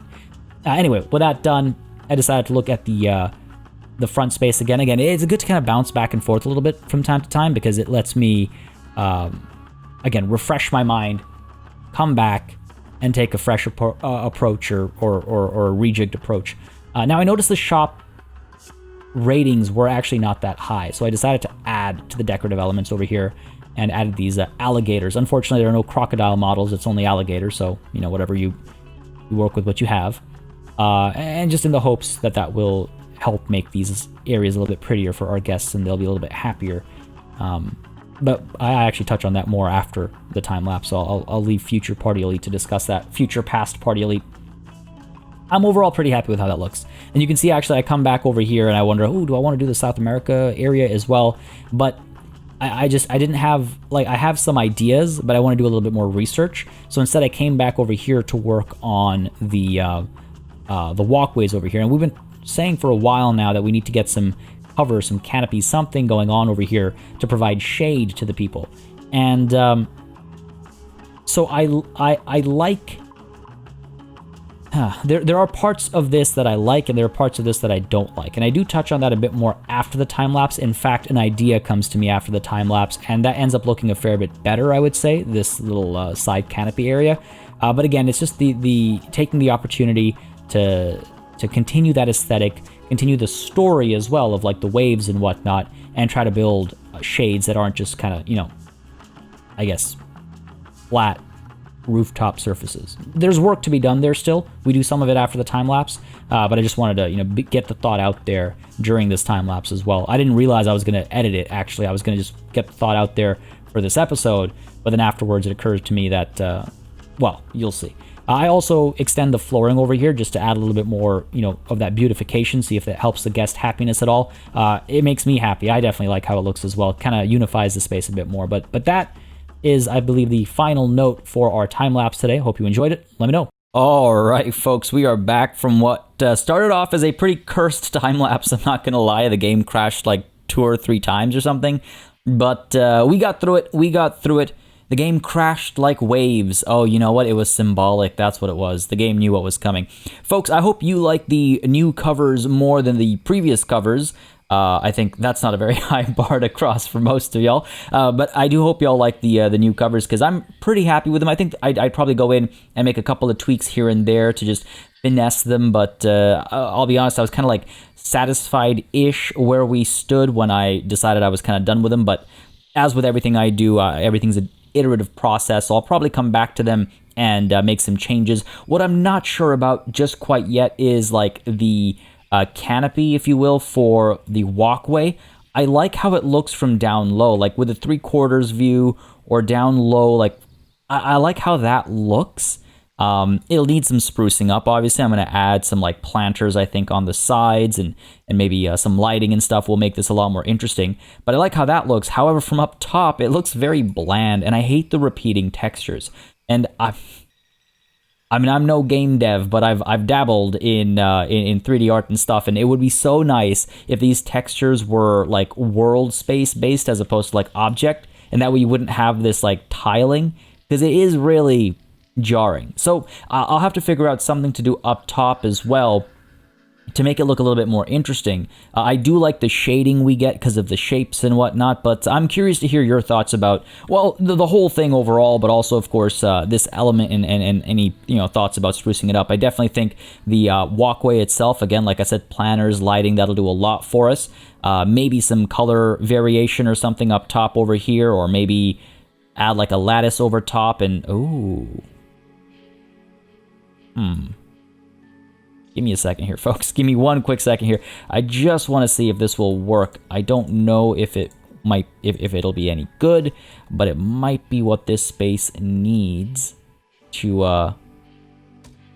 Anyway, with that done, I decided to look at the front space again. It's good to kind of bounce back and forth a little bit from time to time, because it lets me, again, refresh my mind, come back, and take a fresh approach or a rejigged approach. Now, I noticed the shop ratings were actually not that high, so I decided to add to the decorative elements over here and added these alligators. Unfortunately, there are no crocodile models, it's only alligators, so, you know, whatever you work with what you have. And just in the hopes that that will help make these areas a little bit prettier for our guests and they'll be a little bit happier. But I actually touch on that more after the time lapse, so I'll leave future Party Elite to discuss that. Future past Party Elite. I'm overall pretty happy with how that looks. And you can see, actually, I come back over here and I wonder, oh, do I want to do the South America area as well? But I didn't have, like, I have some ideas, but I want to do a little bit more research. So instead I came back over here to work on the walkways over here. And we've been saying for a while now that we need to get some cover, some canopy, something going on over here to provide shade to the people. And so I like... There are parts of this that I like, and there are parts of this that I don't like. And I do touch on that a bit more after the time-lapse. In fact, an idea comes to me after the time-lapse, and that ends up looking a fair bit better, I would say, this little side canopy area. But again, it's just the taking the opportunity to continue that aesthetic, continue the story as well of, like, the waves and whatnot, and try to build shades that aren't just kind of, you know, I guess, flat rooftop surfaces. There's work to be done there still. We do some of it after the time lapse, but I just wanted to, you know, get the thought out there during this time lapse as well. I didn't realize I was going to edit it, actually. I was going to just get the thought out there for this episode, but then afterwards it occurred to me that, well, you'll see. I also extend the flooring over here just to add a little bit more, you know, of that beautification, see if it helps the guest happiness at all. It makes me happy. I definitely like how it looks as well. It kind of unifies the space a bit more, but that is, I believe, the final note for our time-lapse today. Hope you enjoyed it. Let me know. All right, folks, we are back from what started off as a pretty cursed time-lapse. I'm not going to lie, the game crashed like 2 or 3 times or something, but we got through it. The game crashed like waves. Oh, you know what? It was symbolic. That's what it was. The game knew what was coming. Folks, I hope you like the new covers more than the previous covers. I think that's not a very high bar to cross for most of y'all, but I do hope y'all like the new covers because I'm pretty happy with them. I think I'd probably go in and make a couple of tweaks here and there to just finesse them, but I'll be honest, I was kind of like satisfied-ish where we stood when I decided I was kind of done with them, but as with everything I do, everything's an iterative process, so I'll probably come back to them and make some changes. What I'm not sure about just quite yet is like the canopy, if you will, for the walkway. I like how it looks from down low, like with a 3/4 view or down low. Like I like how that looks. It'll need some sprucing up. Obviously, I'm going to add some like planters, I think, on the sides and maybe some lighting and stuff will make this a lot more interesting. But I like how that looks. However, from up top, it looks very bland, and I hate the repeating textures. And I mean, I'm no game dev, but I've dabbled in 3D art and stuff, and it would be so nice if these textures were like world space based as opposed to like object, and that way you wouldn't have this like tiling, because it is really jarring. So I'll have to figure out something to do up top as well to make it look a little bit more interesting. I do like the shading we get because of the shapes and whatnot, but I'm curious to hear your thoughts about, well, the whole thing overall, but also, of course, this element and any, you know, thoughts about sprucing it up. I definitely think the walkway itself, again, like I said, planners, lighting, that'll do a lot for us. Maybe some color variation or something up top over here, or maybe add like a lattice over top and, ooh. Give me a second here, folks. Give me one quick second here. I just want to see if this will work. I don't know if it might, if it'll be any good, but it might be what this space needs to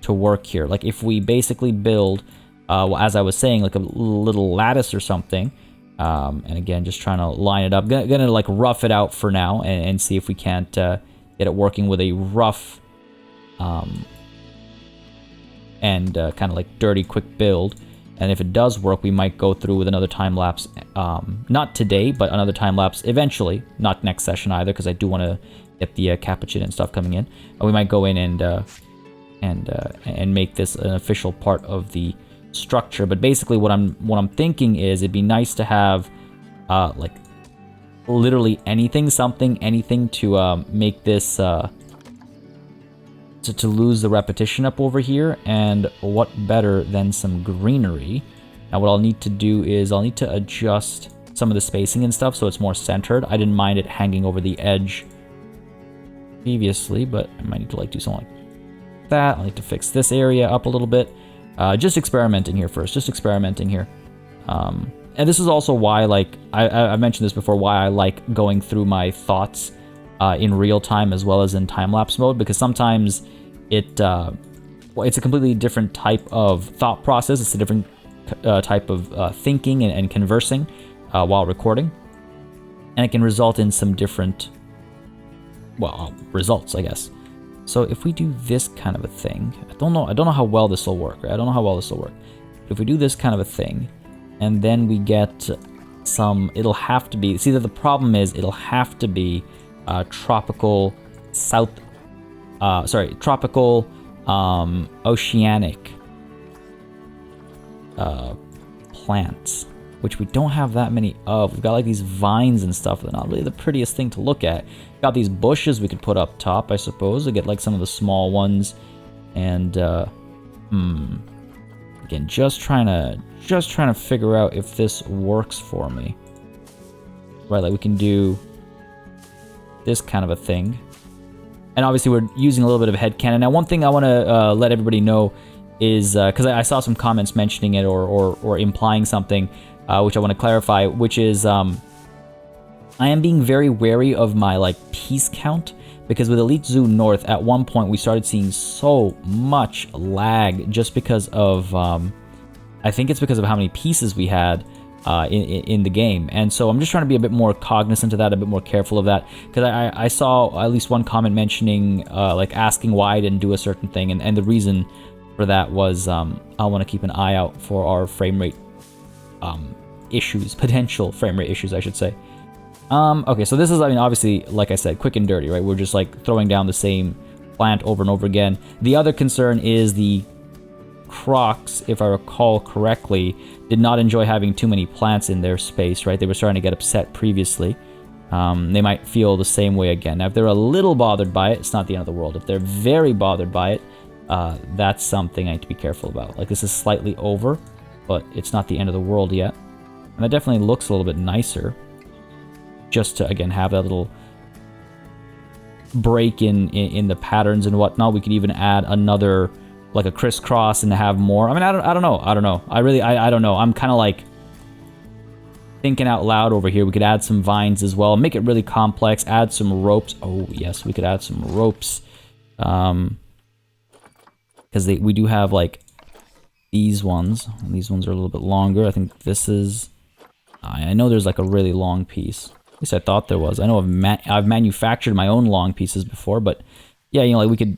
work here. Like if we basically build, well, as I was saying, like a little lattice or something. And again, just trying to line it up. Gonna like rough it out for now and see if we can't get it working with a rough and kind of like dirty quick build. And if it does work, we might go through with another time lapse, not today, but another time lapse eventually, not next session either, because I do want to get the cappuccino and stuff coming in. We might go in and make this an official part of the structure. But basically what I'm thinking is it'd be nice to have like literally anything to make this to lose the repetition up over here, and what better than some greenery. Now what I'll need to do is I'll need to adjust some of the spacing and stuff so it's more centered. I didn't mind it hanging over the edge previously, but I might need to like do something like that. I'll need to fix this area up a little bit. Just experimenting here first, just experimenting here. And this is also why, like, I mentioned this before, why I like going through my thoughts in real time as well as in time-lapse mode, because sometimes it's a completely different type of thought process. It's a different type of thinking and conversing while recording, and it can result in some different, well, results, I guess. So if we do this kind of a thing, I don't know how well this will work, right? I don't know how well this will work. But if we do this kind of a thing, and then we get some, it'll have to be, see that the problem is it'll have to be tropical oceanic plants, which we don't have that many of. We've got like these vines and stuff. They're not really the prettiest thing to look at. Got these bushes we could put up top, I suppose, to get like some of the small ones. And again, just trying to figure out if this works for me. Right, like we can do this kind of a thing. And obviously we're using a little bit of headcanon. Now, one thing I want to let everybody know is, because I saw some comments mentioning it or implying something, which I want to clarify, which is I am being very wary of my like piece count, because with Elite Zoo North, at one point we started seeing so much lag just because of, I think it's because of how many pieces we had in the game. And so I'm just trying to be a bit more cognizant of that, a bit more careful of that, because I saw at least one comment mentioning, like asking why I didn't do a certain thing, and the reason for that was I want to keep an eye out for our frame rate issues, potential frame rate issues, I should say. Okay, so this is, I mean, obviously, like I said, quick and dirty, right? We're just like throwing down the same plant over and over again. The other concern is the crocs, if I recall correctly, did not enjoy having too many plants in their space, right? They were starting to get upset previously. They might feel the same way again. Now, if they're a little bothered by it, it's not the end of the world. If they're very bothered by it, that's something I need to be careful about. Like, this is slightly over, but it's not the end of the world yet. And that definitely looks a little bit nicer. Just to, again, have that little break in the patterns and whatnot. We could even add another, like a crisscross, and to have more. I mean, I don't know. I don't know. I don't know. I'm kind of like thinking out loud over here. We could add some vines as well. Make it really complex. Add some ropes. Oh, yes, we could add some ropes. Because we do have, like, these ones. And these ones are a little bit longer. I think this is... I know there's, like, a really long piece. At least I thought there was. I know I've manufactured my own long pieces before, but yeah, you know, like we could...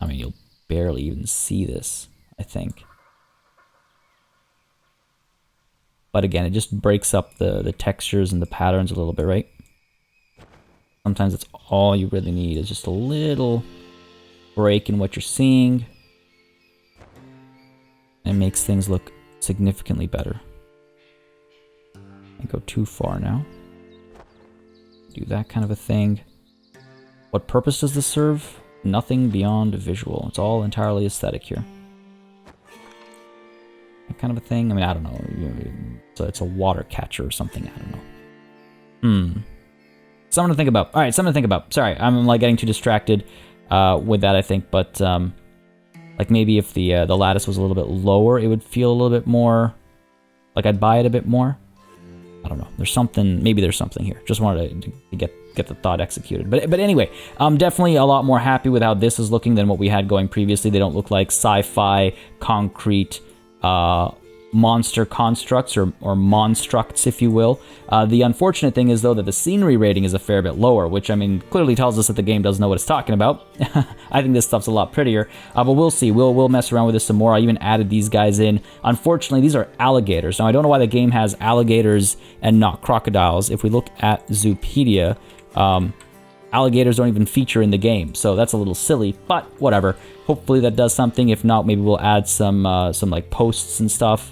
I mean, you'll barely even see this, I think. But again, it just breaks up the textures and the patterns a little bit, right? Sometimes it's all you really need is just a little break in what you're seeing. And it makes things look significantly better. Don't go too far now. Do that kind of a thing. What purpose does this serve? Nothing beyond visual. It's all entirely aesthetic here. That kind of a thing. I mean, I don't know. So it's a water catcher or something. I don't know. Something to think about. All right, something to think about. Sorry, I'm like getting too distracted with that, I think. But like maybe if the lattice was a little bit lower, it would feel a little bit more like I'd buy it a bit more. I don't know. There's something. Maybe there's something here. Just wanted to get the thought executed. But anyway, I'm definitely a lot more happy with how this is looking than what we had going previously. They don't look like sci-fi, concrete, monster constructs or monstructs, if you will. The unfortunate thing is, though, that the scenery rating is a fair bit lower, which, I mean, clearly tells us that the game doesn't know what it's talking about. I think this stuff's a lot prettier, but we'll see. We'll mess around with this some more. I even added these guys in. Unfortunately, these are alligators. Now, I don't know why the game has alligators and not crocodiles. If we look at Zoopedia, alligators don't even feature in the game, so that's a little silly, but whatever. Hopefully that does something. If not, maybe we'll add some like posts and stuff.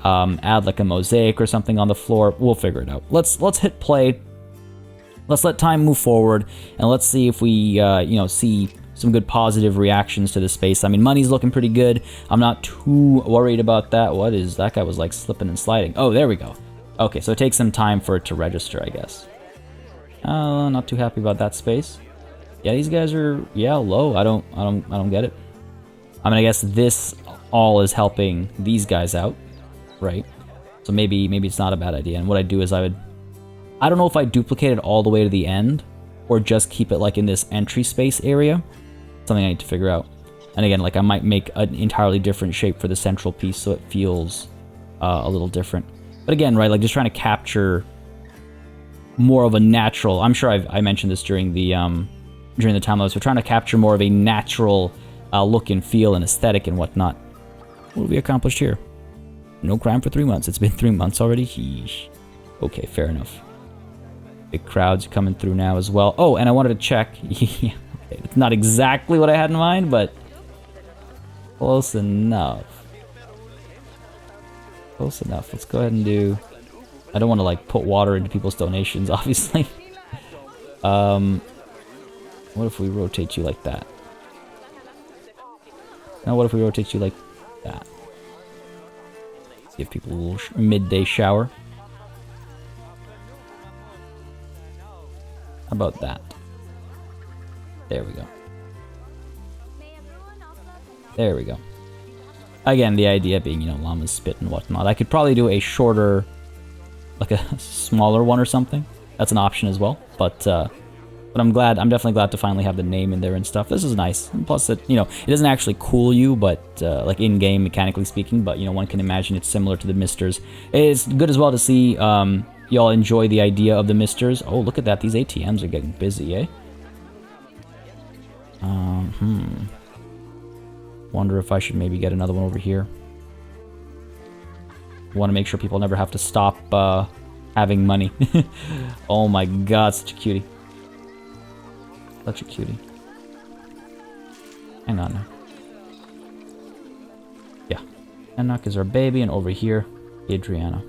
Add like a mosaic or something on the floor. We'll figure it out. Let's hit play. Let's let time move forward, and let's see if we see some good positive reactions to the space. I mean, money's looking pretty good. I'm not too worried about that. What is that? Guy was like slipping and sliding. Oh, there we go. Okay, so it takes some time for it to register, I guess. Not too happy about that space. Yeah, these guys are low. I don't get it. I mean, I guess this all is helping these guys out, right? So maybe it's not a bad idea. And what I'd do is I don't know if I duplicate it all the way to the end or just keep it like in this entry space area. Something I need to figure out. And again, like I might make an entirely different shape for the central piece so it feels a little different. But again, right, like just trying to capture more of a natural. I'm sure I mentioned this during the time lapse. We're trying to capture more of a natural look and feel and aesthetic and whatnot. What have we accomplished here? No crime for 3 months. It's been 3 months already. Sheesh. Okay, fair enough. Big crowds coming through now as well. Oh, and I wanted to check. Yeah, okay, it's not exactly what I had in mind, but close enough. Close enough. Let's go ahead and do... I don't want to like put water into people's donations, obviously. What if we rotate you like that? Now what if we rotate you like that? Give people a little midday shower. How about that? There we go. There we go. Again, the idea being, you know, llamas spit and whatnot. I could probably do a shorter, like a smaller one or something. That's an option as well. But I'm definitely glad to finally have the name in there and stuff. This is nice. And plus, it doesn't actually cool you, but like in-game, mechanically speaking, but, you know, one can imagine it's similar to the misters. It's good as well to see y'all enjoy the idea of the misters. Oh, look at that. These ATMs are getting busy, eh? Wonder if I should maybe get another one over here. Want to make sure people never have to stop having money. Oh my god, such a cutie. Such a cutie. Hang on now. Yeah. Enoch is our baby, and over here, Adriana.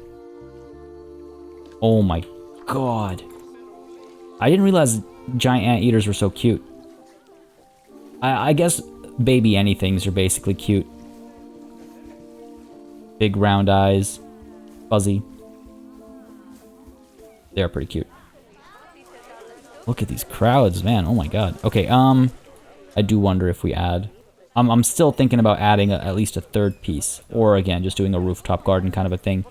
Oh my god. I didn't realize giant anteaters were so cute. I guess baby anythings are basically cute. Big round eyes. Fuzzy. They're pretty cute. Look at these crowds, man. Oh my god. Okay, I do wonder if we add... I'm still thinking about adding at least a third piece. Or again, just doing a rooftop garden kind of a thing.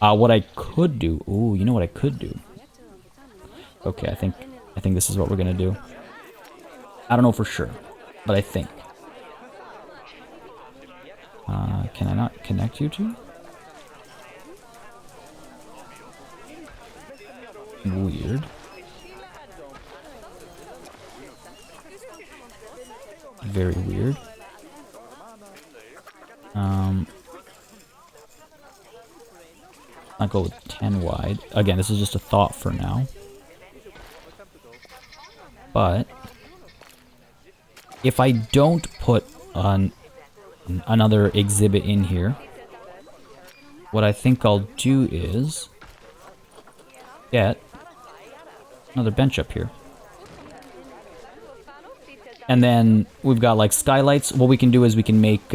What I could do... Ooh, you know what I could do? Okay, I think this is what we're gonna do. I don't know for sure, but I think. Can I not connect you two? Weird. Very weird. I'll go with 10 wide. Again, this is just a thought for now. But if I don't put another exhibit in here, what I think I'll do is get another bench up here. And then we've got like skylights. What we can do is we can make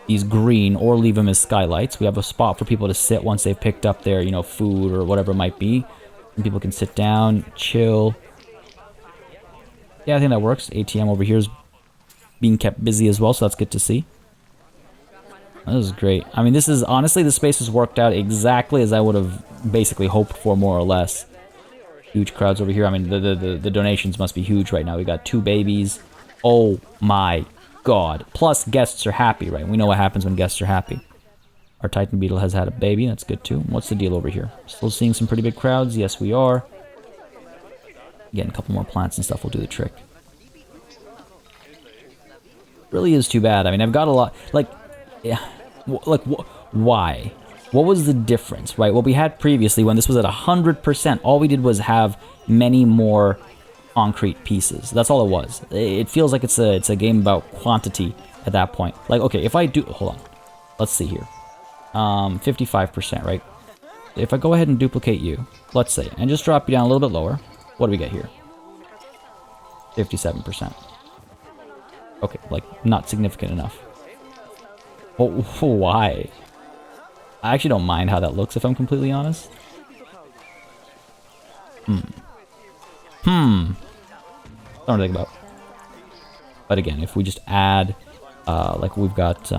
these green or leave them as skylights. We have a spot for people to sit once they've picked up their, you know, food or whatever it might be. And people can sit down, chill. Yeah, I think that works. ATM over here is being kept busy as well, so that's good to see. This is great. I mean, this is honestly, the space has worked out exactly as I would have basically hoped for, more or less. Huge crowds over here. I mean, the donations must be huge right now. We got 2 babies. Oh my god. Plus, guests are happy, right? We know what happens when guests are happy. Our Titan Beetle has had a baby. That's good too. What's the deal over here? Still seeing some pretty big crowds? Yes, we are. Again, a couple more plants and stuff will do the trick. Really is too bad. I mean, I've got a lot. Like, yeah. Like, why? What was the difference, right? What we had previously, when this was at 100%, all we did was have many more concrete pieces. That's all it was. It feels like it's a game about quantity at that point. Like, okay, if I do... Hold on. Let's see here. 55%, right? If I go ahead and duplicate you, let's say, and just drop you down a little bit lower, what do we get here? 57%. Okay, like, not significant enough. Oh, why? I actually don't mind how that looks, if I'm completely honest. Something to think about. But again, if we just add, like we've got,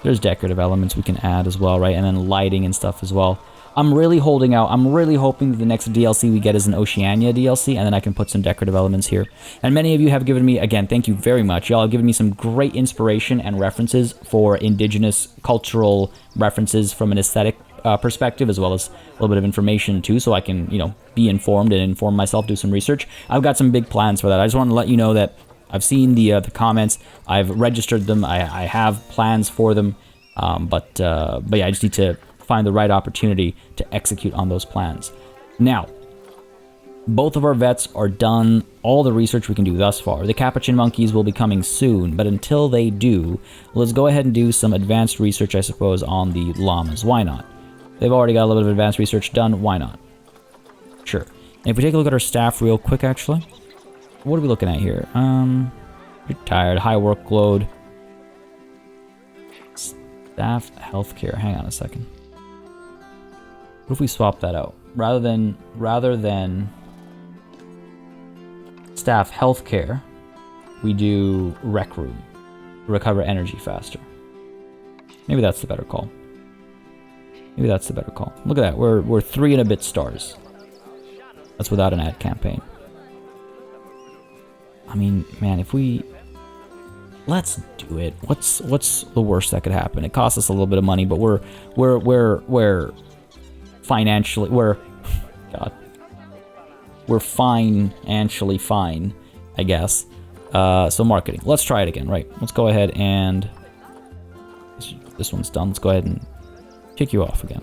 there's decorative elements we can add as well, right? And then lighting and stuff as well. I'm really holding out. I'm really hoping that the next DLC we get is an Oceania DLC, and then I can put some decorative elements here. And many of you have given me, again, thank you very much. Y'all have given me some great inspiration and references for indigenous cultural references from an aesthetic perspective, as well as a little bit of information too, so I can, you know, be informed and inform myself, do some research. I've got some big plans for that. I just want to let you know that I've seen the comments. I've registered them. I have plans for them. But yeah, I just need to find the right opportunity to execute on those plans. Now, both of our vets are done, all the research we can do thus far. The capuchin monkeys will be coming soon, but until they do, let's go ahead and do some advanced research, I suppose, on the llamas. Why not? They've already got a little bit of advanced research done. Why not? Sure. And if we take a look at our staff real quick, actually, what are we looking at here? Retired, high workload, staff, healthcare. Hang on a second. What if we swap that out? Rather than staff healthcare, we do rec room. Recover energy faster. Maybe that's the better call. Maybe that's the better call. Look at that. We're 3 and a bit stars. That's without an ad campaign. I mean, man, if we... Let's do it. What's the worst that could happen? It costs us a little bit of money, but we're financially... God. We're financially fine, I guess. So marketing. Let's try it again, right? Let's go ahead and... This one's done. Let's go ahead and kick you off again.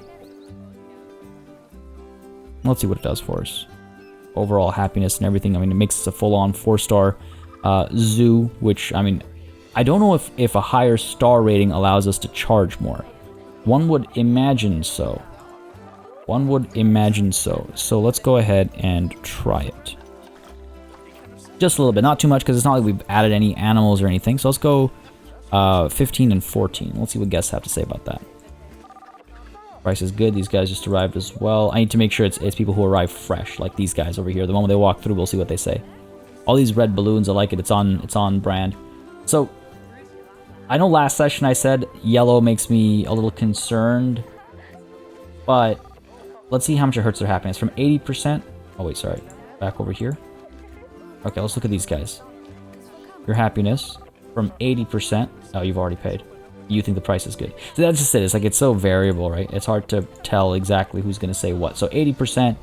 Let's see what it does for us. Overall happiness and everything. I mean, it makes us a full-on 4-star zoo, which, I mean, I don't know if a higher star rating allows us to charge more. One would imagine so. One would imagine so. So let's go ahead and try it. Just a little bit. Not too much, because it's not like we've added any animals or anything. So let's go 15 and 14. Let's see what guests have to say about that. Price is good. These guys just arrived as well. I need to make sure it's people who arrive fresh, like these guys over here. The moment they walk through, we'll see what they say. All these red balloons, I like it. It's on brand. So, I know last session I said yellow makes me a little concerned, but let's see how much it hurts their happiness. From 80%. Oh wait, sorry. Back over here. Okay, let's look at these guys. Your happiness from 80%. Oh, you've already paid. You think the price is good. So that's just it. It's like, it's so variable, right? It's hard to tell exactly who's going to say what. So 80%,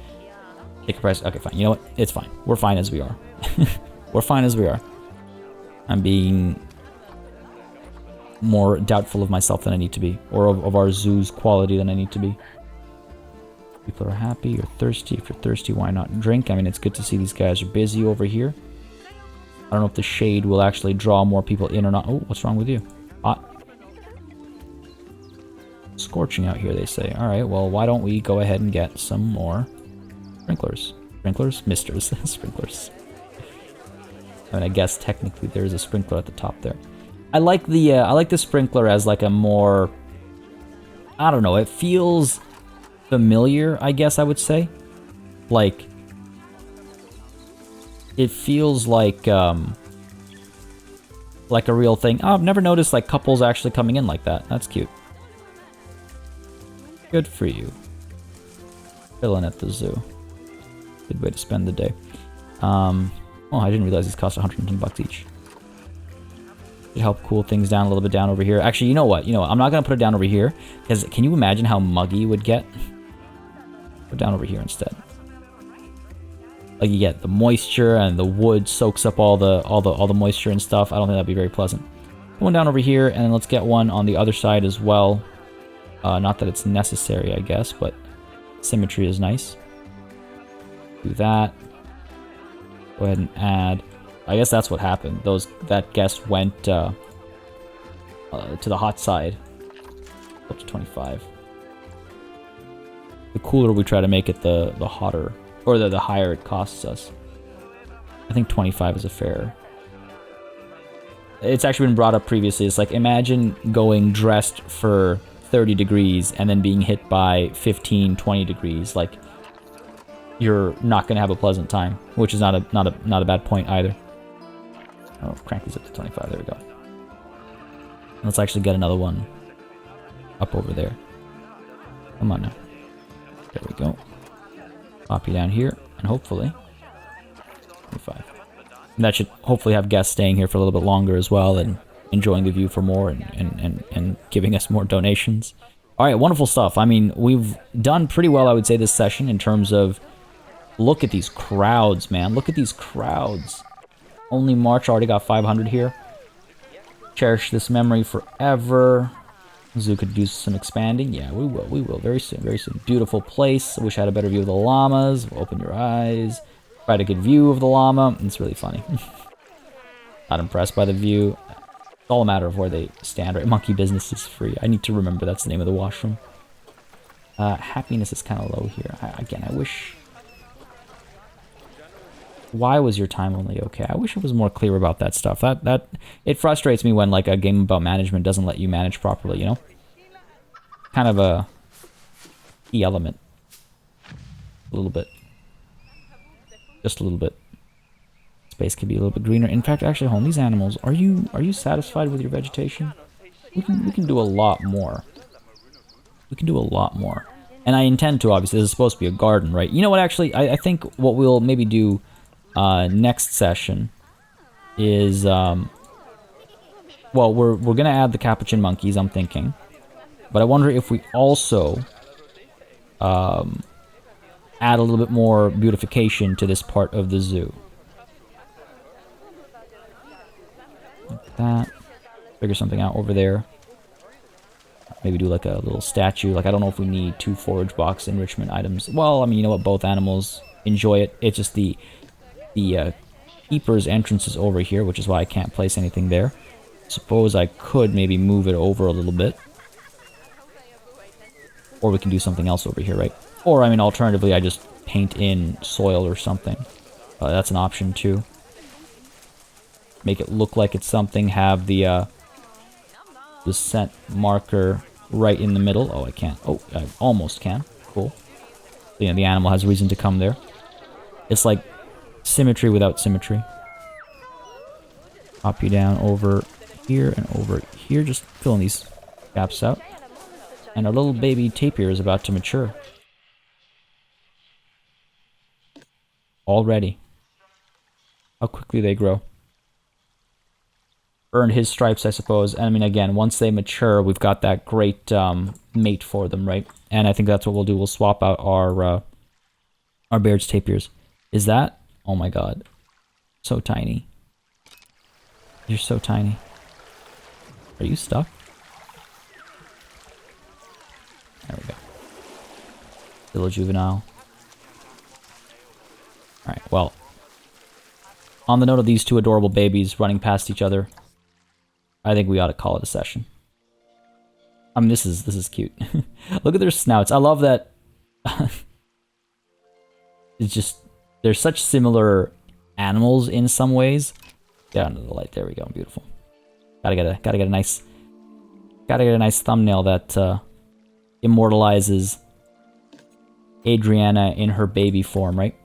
take a price. Okay, fine. You know what? It's fine. We're fine as we are. We're fine as we are. I'm being more doubtful of myself than I need to be. Or of our zoo's quality than I need to be. People are happy. You're thirsty. If you're thirsty, why not drink? I mean, it's good to see these guys are busy over here. I don't know if the shade will actually draw more people in or not. Oh, what's wrong with you? Hot. Scorching out here, they say. Alright, well, why don't we go ahead and get some more sprinklers. Sprinklers? Misters. Sprinklers. I mean, I guess technically there is a sprinkler at the top there. I like the sprinkler as like a more... I don't know, it feels familiar, I guess I would say. Like... It feels like a real thing. Oh, I've never noticed like couples actually coming in like that. That's cute. Good for you. Chilling at the zoo. Good way to spend the day. Oh, I didn't realize these cost 110 bucks each. Should help cool things down a little bit down over here. Actually, you know what? I'm not gonna put it down over here, because can you imagine how muggy it would get? Put it down over here instead. Like, you get the moisture and the wood soaks up all the moisture and stuff. I don't think that'd be very pleasant. Put one down over here, and then let's get one on the other side as well. Not that it's necessary, I guess, but symmetry is nice. Do that. Go ahead and add. I guess that's what happened. That guest went to the hot side. Up to 25. The cooler we try to make it, the hotter, or the higher it costs us. I think 25 is a fair it's actually been brought up previously. It's like, imagine going dressed for 30 degrees and then being hit by 15, 20 degrees. Like, you're not going to have a pleasant time, which is not a bad point either. Oh, crank these up to 25. There we go. Let's actually get another one up over there. Come on now. There we go. Pop you down here, and hopefully 25. And that should hopefully have guests staying here for a little bit longer as well, and enjoying the view for more, and giving us more donations. All right, wonderful stuff. I mean, we've done pretty well, I would say, this session in terms of... Look at these crowds, man. Look at these crowds. Only March already got 500 here. Cherish this memory forever. Zoo could do some expanding. Yeah, we will. We will. Very soon. Very soon. Beautiful place. I wish I had a better view of the llamas. Open your eyes. Try to get a view of the llama. It's really funny. Not impressed by the view. It's all a matter of where they stand, right? Monkey business is free. I need to remember that's the name of the washroom. Happiness is kind of low here. Again, I wish... Why was your time only okay? I wish it was more clear about that stuff. It frustrates me when like a game about management doesn't let you manage properly, you know? Kind of a key element. A little bit. Just a little bit. Space could be a little bit greener. In fact, actually, hold on, these animals, are you satisfied with your vegetation? We can do a lot more. We can do a lot more. And I intend to, obviously. This is supposed to be a garden, right? You know what, actually, I think what we'll maybe do next session is, well, we're going to add the capuchin monkeys, I'm thinking. But I wonder if we also add a little bit more beautification to this part of the zoo. Like that. Figure something out over there. Maybe do like a little statue. Like, I don't know if we need 2 forage box enrichment items. Well, I mean, you know what? Both animals enjoy it. It's just the keeper's entrance is over here, which is why I can't place anything there. Suppose I could maybe move it over a little bit. Or we can do something else over here, right? Or, I mean, alternatively, I just paint in soil or something. That's an option, too. Make it look like it's something. Have the scent marker right in the middle. Oh, I can't. Oh, I almost can. Cool. So, yeah, the animal has reason to come there. It's like symmetry without symmetry. Pop you down over here and over here. Just filling these gaps out. And our little baby tapir is about to mature. Already. How quickly they grow. Earned his stripes, I suppose. And I mean, again, once they mature, we've got that great mate for them, right? And I think that's what we'll do. We'll swap out our Baird's tapirs. Is that? Oh my god. So tiny. You're so tiny. Are you stuck? There we go. Still a juvenile. Alright, well. On the note of these two adorable babies running past each other, I think we ought to call it a session. I mean, this is cute. Look at their snouts. I love that. It's just, they're such similar animals in some ways. Get under the light. There we go. Beautiful. Gotta get a nice thumbnail that immortalizes Adriana in her baby form, right?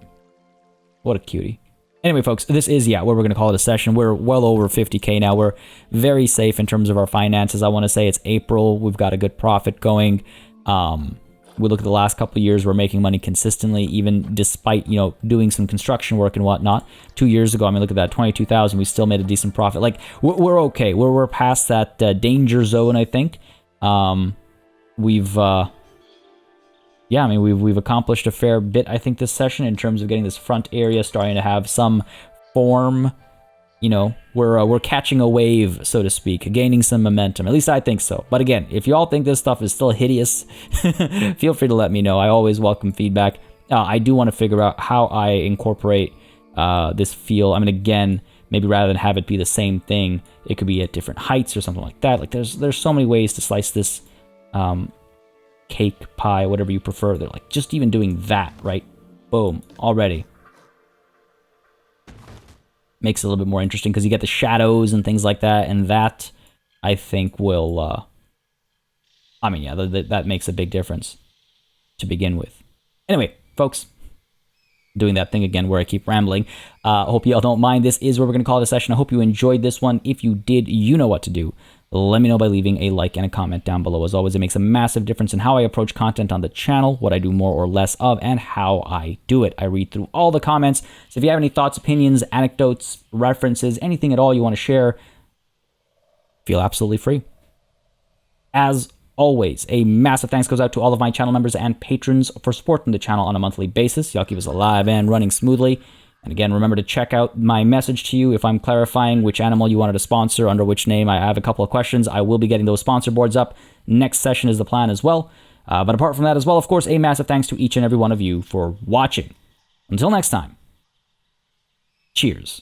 What a cutie. Anyway, folks, this is, yeah, where we're going to call it a session. We're well over 50k now. We're very safe in terms of our finances. I want to say it's April. We've got a good profit going. We look at the last couple of years, we're making money consistently, even despite, you know, doing some construction work and whatnot. 2 years ago, I mean, look at that, 22,000, we still made a decent profit. Like, we're okay. We're past that danger zone, I think. Yeah, I mean, we've accomplished a fair bit, I think, this session in terms of getting this front area starting to have some form. You know, we're catching a wave, so to speak, gaining some momentum. At least I think so. But again, if you all think this stuff is still hideous, feel free to let me know. I always welcome feedback. I do want to figure out how I incorporate this feel. I mean, again, maybe rather than have it be the same thing, it could be at different heights or something like that. Like, there's so many ways to slice this cake, pie, whatever you prefer. They're like, just even doing that, right? Boom, already. makes it a little bit more interesting because you get the shadows and things like that, and that, I think, will, that makes a big difference to begin with. Anyway, folks, doing that thing again where I keep rambling. I hope you all don't mind. This is where we're going to call it a session. I hope you enjoyed this one. If you did, you know what to do. Let me know by leaving a like and a comment down below. As always, it makes a massive difference in how I approach content on the channel, what I do more or less of, and how I do it. I read through all the comments. So if you have any thoughts, opinions, anecdotes, references, anything at all you want to share, feel absolutely free. As always, a massive thanks goes out to all of my channel members and patrons for supporting the channel on a monthly basis. Y'all keep us alive and running smoothly. And again, remember to check out my message to you if I'm clarifying which animal you wanted to sponsor, under which name. I have a couple of questions. I will be getting those sponsor boards up. Next session is the plan as well. But apart from that as well, of course, a massive thanks to each and every one of you for watching. Until next time, cheers.